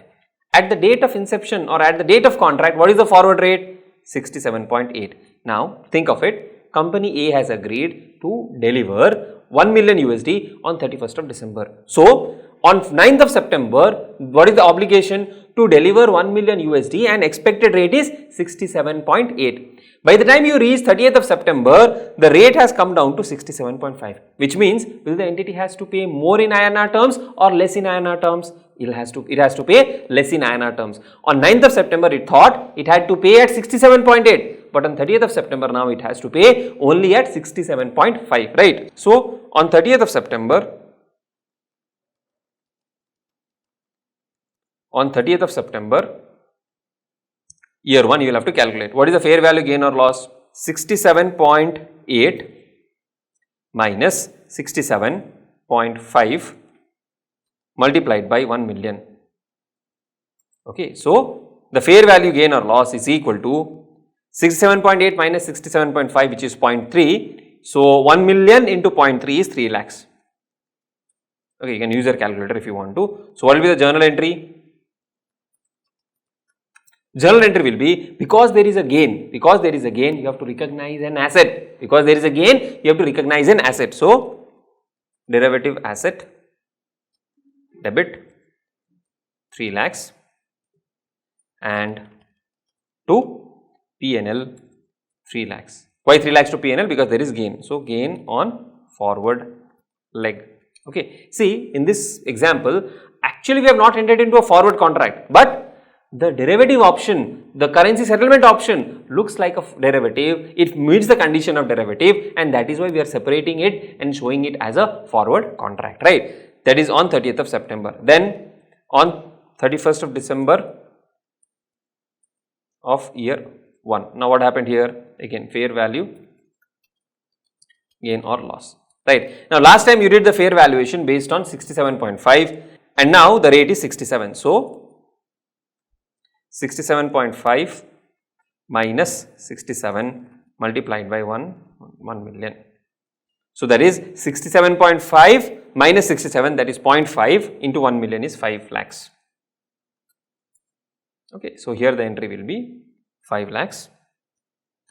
At the date of inception or at the date of contract, what is the forward rate? 67.8. Now think of it, company A has agreed to deliver 1 million USD on 31st of December. So on 9th of September, what is the obligation? To deliver 1 million USD and expected rate is 67.8. By the time you reach 30th of September, the rate has come down to 67.5, which means will the entity has to pay more in INR terms or less in INR terms? It has to pay less in INR terms. On 9th of September, it thought it had to pay at 67.8, but on 30th of September now it has to pay only at 67.5, right. So on 30th of September, year 1 you will have to calculate what is the fair value gain or loss. 67.8 minus 67.5 multiplied by 1 million. Okay, so the fair value gain or loss is equal to 67.8 minus 67.5, which is 0.3. So 1 million into 0.3 is 3 lakhs. Okay, you can use your calculator if you want to. So what will be the journal entry? Journal entry will be, because there is a gain, you have to recognize an asset. Because there is a gain, you have to recognize an asset. So derivative asset, debit 3 lakhs, and to P&L 3 lakhs. Why 3 lakhs to P&L? Because there is gain. So gain on forward leg. Okay. See, in this example, actually we have not entered into a forward contract, but the derivative option, the currency settlement option looks like a derivative, it meets the condition of derivative, and that is why we are separating it and showing it as a forward contract, right. That is on 30th of September. Then on 31st of December of year 1. Now what happened here? Again fair value gain or loss, right. Now last time you did the fair valuation based on 67.5 and now the rate is 67. So 67.5 minus 67 multiplied by 1 million. So that is 67.5 minus 67, that is 0.5 into 1 million is 5 lakhs. Okay, so here the entry will be 5 lakhs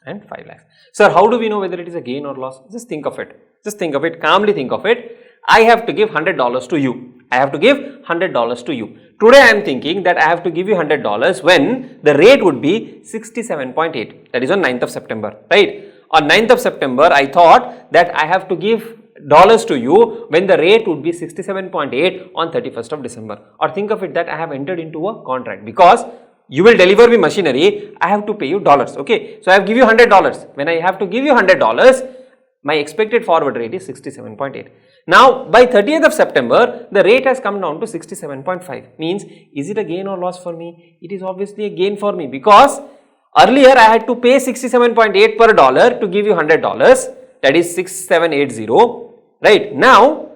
and 5 lakhs. Sir, how do we know whether it is a gain or loss? Just think of it. Just think of it, calmly think of it. I have to give $100 to you. I have to give $100 to you. Today I am thinking that I have to give you $100 when the rate would be 67.8, that is on 9th of September, right. On 9th of September, I thought that I have to give dollars to you when the rate would be 67.8 on 31st of December. Or think of it that I have entered into a contract because you will deliver me machinery, I have to pay you dollars. Okay, so I have give you $100. When I have to give you $100, my expected forward rate is 67.8. Now, by 30th of September, the rate has come down to 67.5. Means, is it a gain or loss for me? It is obviously a gain for me because earlier I had to pay 67.8 per dollar to give you $100. That is 6780. Right now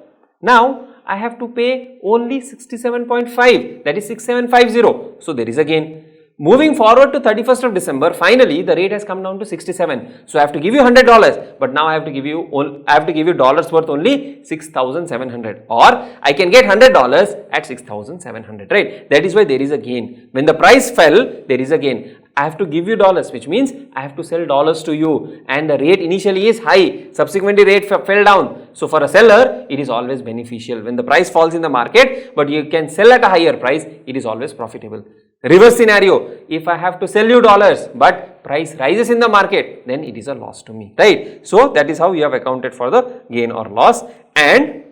I have to pay only 67.5. That is 6750. So there is a gain. Moving forward to 31st of December, finally the rate has come down to 67. So I have to give you $100, but now I have to give you dollars worth only 6,700, or I can get $100 at 6,700, right? That is why there is a gain. When the price fell, there is a gain. I have to give you dollars, which means I have to sell dollars to you, and the rate initially is high, subsequently rate fell down. So for a seller, it is always beneficial. When the price falls in the market, but you can sell at a higher price, it is always profitable. Reverse scenario, if I have to sell you dollars, but price rises in the market, then it is a loss to me, right? So that is how you have accounted for the gain or loss. And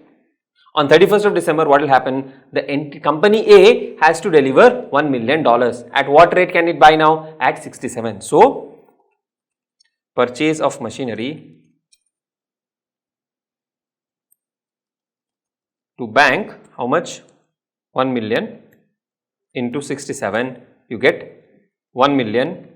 on 31st of December, what will happen? The company A has to deliver $1 million. At what rate can it buy now? At 67. So, purchase of machinery to bank, how much? 1 million into 67, you get 1 million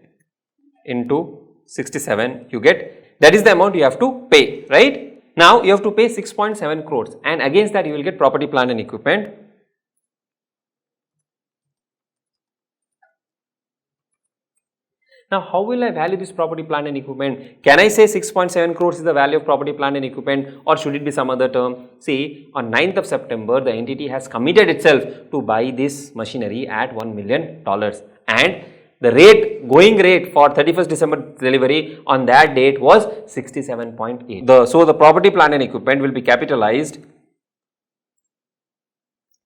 into 67, you get, that is the amount you have to pay, right? Now, you have to pay 6.7 crores, and against that you will get property, plant and equipment. Now, how will I value this property, plant and equipment? Can I say 6.7 crores is the value of property, plant and equipment, or should it be some other term? See, on 9th of September, the entity has committed itself to buy this machinery at $1 million, and the going rate for 31st December delivery on that date was 67.8. So the property, plant and equipment will be capitalized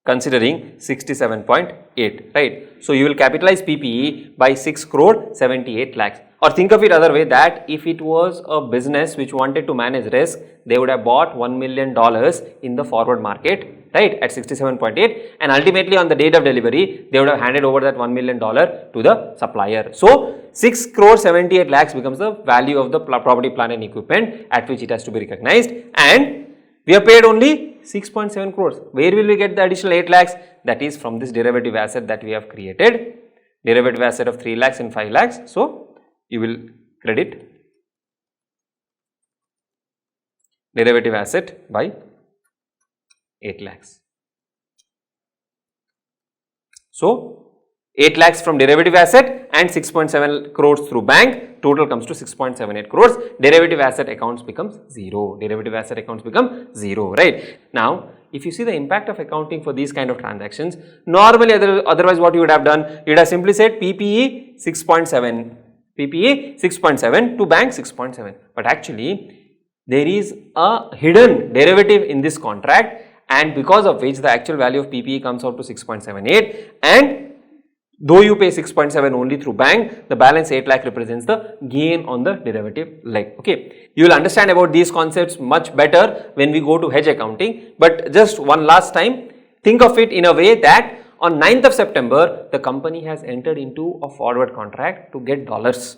considering 67.8, right? So you will capitalize PPE by 6 crore 78 lakhs. Or think of it other way, that if it was a business which wanted to manage risk, they would have bought $1 million in the forward market, right, at 67.8, and ultimately on the date of delivery, they would have handed over that $1 million to the supplier. So 6 crore 78 lakhs becomes the value of the property, plant and equipment at which it has to be recognized, and we have paid only 6.7 crores. Where will we get the additional 8 lakhs? That is from this derivative asset that we have created, derivative asset of 3 lakhs and 5 lakhs. So you will credit derivative asset by 8 lakhs. So 8 lakhs from derivative asset and 6.7 crores through bank, total comes to 6.78 crores. Derivative asset accounts becomes 0. Derivative asset accounts become 0, right? Now, if you see the impact of accounting for these kind of transactions, normally otherwise what you would have done, you would have simply said PPE 6.7, PPE 6.7 to bank 6.7. But actually, there is a hidden derivative in this contract, and because of which the actual value of PPE comes out to 6.78, and though you pay 6.7 only through bank, the balance 8 lakh represents the gain on the derivative leg. Okay, you will understand about these concepts much better when we go to hedge accounting, but just one last time, think of it in a way that on 9th of September, the company has entered into a forward contract to get dollars,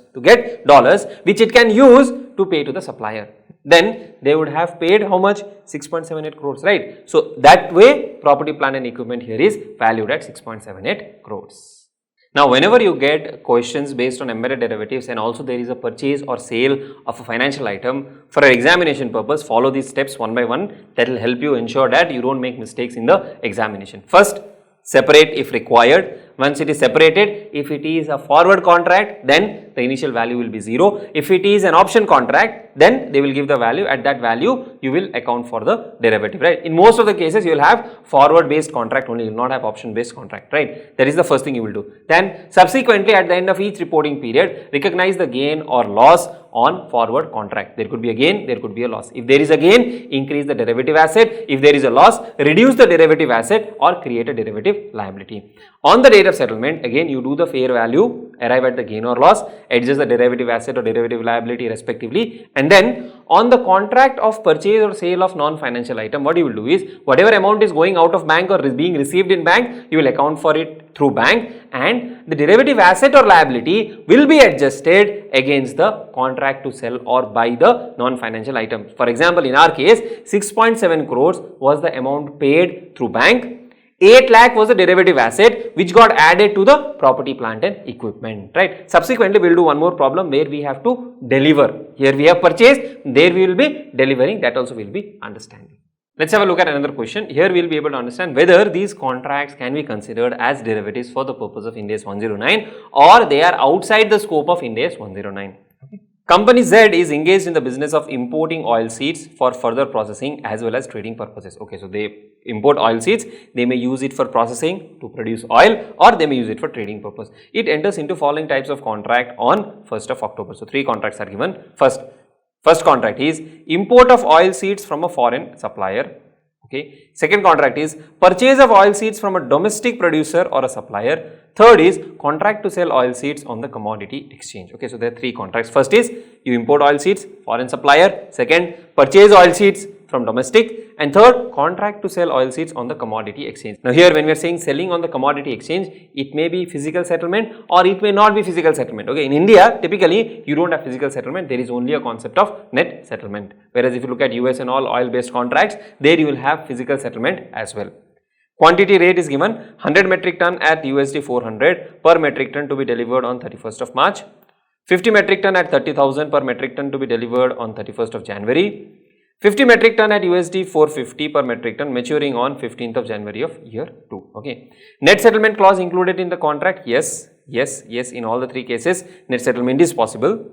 which it can use to pay to the supplier. Then they would have paid how much? 6.78 crores, right? So that way, property, plant and equipment here is valued at 6.78 crores. Now, whenever you get questions based on embedded derivatives and also there is a purchase or sale of a financial item, for an examination purpose, follow these steps one by one. That will help you ensure that you don't make mistakes in the examination. First, separate if required. Once it is separated, if it is a forward contract, then the initial value will be 0. If it is an option contract, then they will give the value. At that value, you will account for the derivative, right? In most of the cases, you will have forward based contract only, you will not have option based contract, right? That is the first thing you will do. Then subsequently, at the end of each reporting period, recognize the gain or loss on forward contract. There could be a gain, there could be a loss. If there is a gain, increase the derivative asset. If there is a loss, reduce the derivative asset or create a derivative liability. On the date of settlement, again you do the fair value, arrive at the gain or loss, adjust the derivative asset or derivative liability respectively, and then on the contract of purchase or sale of non-financial item, what you will do is whatever amount is going out of bank or is being received in bank, you will account for it through bank, and the derivative asset or liability will be adjusted against the contract to sell or buy the non-financial item. For example, in our case 6.7 crores was the amount paid through bank. 8 lakh was the derivative asset which got added to the property, plant and equipment, right. Subsequently, we will do one more problem where we have to deliver. Here we have purchased, there we will be delivering, that also we will be understanding. Let's have a look at another question. Here we will be able to understand whether these contracts can be considered as derivatives for the purpose of Ind AS 109 or they are outside the scope of Ind AS 109. Okay. Company Z is engaged in the business of importing oil seeds for further processing as well as trading purposes. Okay, so they import oil seeds, they may use it for processing to produce oil or they may use it for trading purpose. It enters into following types of contract on 1st of October. So, 3 contracts are given. First contract is import of oil seeds from a foreign supplier. Okay. Second contract is purchase of oil seeds from a domestic producer or a supplier. Third is contract to sell oil seeds on the commodity exchange. Okay, so there are 3 contracts. First is you import oil seeds, foreign supplier. Second, purchase oil seeds from domestic, and third, contract to sell oil seeds on the commodity exchange. Now here when we are saying selling on the commodity exchange, it may be physical settlement or it may not be physical settlement. Okay, in India typically you don't have physical settlement, there is only a concept of net settlement, whereas if you look at US and all oil based contracts, there you will have physical settlement as well. Quantity rate is given 100 metric ton at USD 400 per metric ton to be delivered on 31st of March, 50 metric ton at 30,000 per metric ton to be delivered on 31st of January, 50 metric ton at USD 450 per metric ton maturing on 15th of January of year 2. Okay. Net settlement clause included in the contract? Yes, in all the 3 cases net settlement is possible.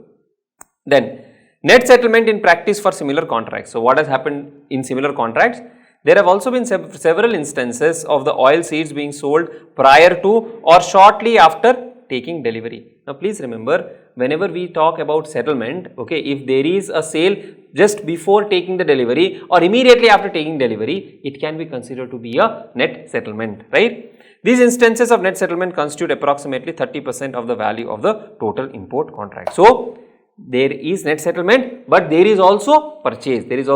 Then net settlement in practice for similar contracts. So, what has happened in similar contracts? There have also been several instances of the oil seeds being sold prior to or shortly after taking delivery. Now, please remember, whenever we talk about settlement, okay, if there is a sale just before taking the delivery or immediately after taking delivery, it can be considered to be a net settlement, right. These instances of net settlement constitute approximately 30% of the value of the total import contract. So, there is net settlement, but there is also purchase, and there is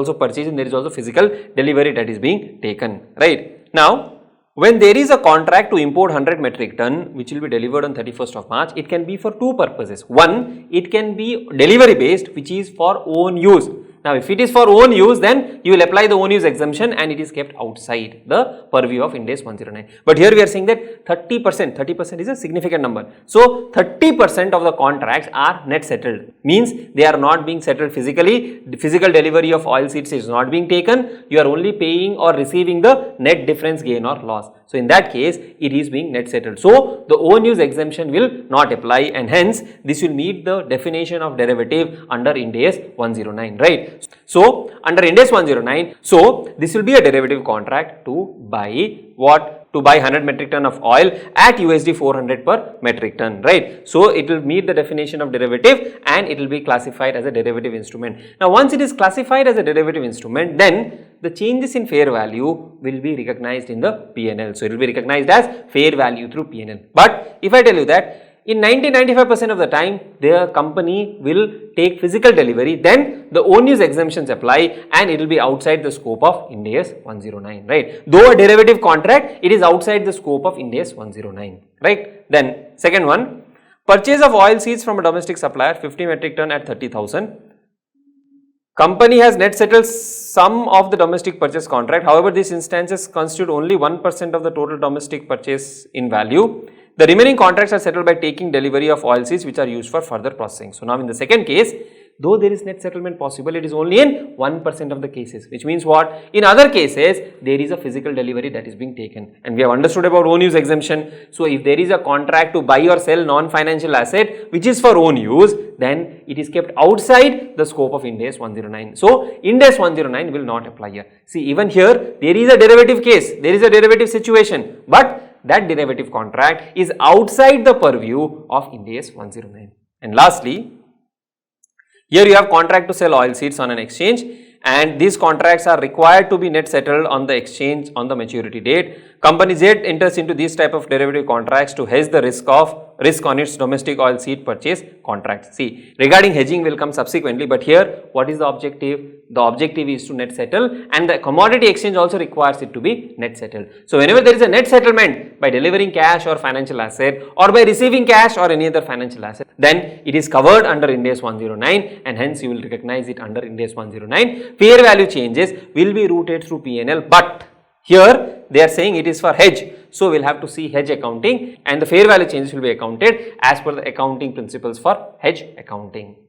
also physical delivery that is being taken, right. Now, when there is a contract to import 100 metric ton which will be delivered on 31st of March, it can be for 2 purposes. One, it can be delivery based, which is for own use. Now, if it is for own use, then you will apply the own use exemption and it is kept outside the purview of Ind AS 109. But here we are saying that 30% is a significant number. So, 30% of the contracts are net settled, means they are not being settled physically, the physical delivery of oil seeds is not being taken, you are only paying or receiving the net difference gain or loss. So, in that case, it is being net settled. So, the own use exemption will not apply and hence this will meet the definition of derivative under Ind AS 109, right. So, under Ind AS 109, so this will be a derivative contract to buy what? To buy 100 metric ton of oil at USD 400 per metric ton, right. So, it will meet the definition of derivative and it will be classified as a derivative instrument. Now, once it is classified as a derivative instrument, then the changes in fair value will be recognized in the P&L. So, it will be recognized as fair value through P&L. But if I tell you that in 90-95% of the time, the company will take physical delivery, then the own use exemptions apply and it will be outside the scope of Ind AS 109, right. Though a derivative contract, it is outside the scope of Ind AS 109, right. Then, second one, purchase of oil seeds from a domestic supplier 50 metric ton at 30,000. Company has net settled some of the domestic purchase contract. However, these instances constitute only 1% of the total domestic purchase in value. The remaining contracts are settled by taking delivery of oil seeds which are used for further processing. So, now in the second case, though there is net settlement possible, it is only in 1% of the cases, which means what? In other cases, there is a physical delivery that is being taken and we have understood about own use exemption. So, if there is a contract to buy or sell non-financial asset which is for own use, then it is kept outside the scope of Ind AS 109. So, Ind AS 109 will not apply here. See, even here, there is a derivative case, there is a derivative situation, but that derivative contract is outside the purview of Ind AS 109. And lastly, Here you have contract to sell oil seeds on an exchange, and these contracts are required to be net settled on the exchange on the maturity date. Company Z enters into these type of derivative contracts to hedge the risk on its domestic oil seed purchase contracts. See, regarding hedging will come subsequently, but here what is the objective? The objective is to net settle, and the commodity exchange also requires it to be net settled. So whenever there is a net settlement by delivering cash or financial asset, or by receiving cash or any other financial asset, then it is covered under Ind AS 109, and hence you will recognize it under Ind AS 109. Fair value changes will be routed through P&L, but here they are saying it is for hedge. So we will have to see hedge accounting, and the fair value changes will be accounted as per the accounting principles for hedge accounting.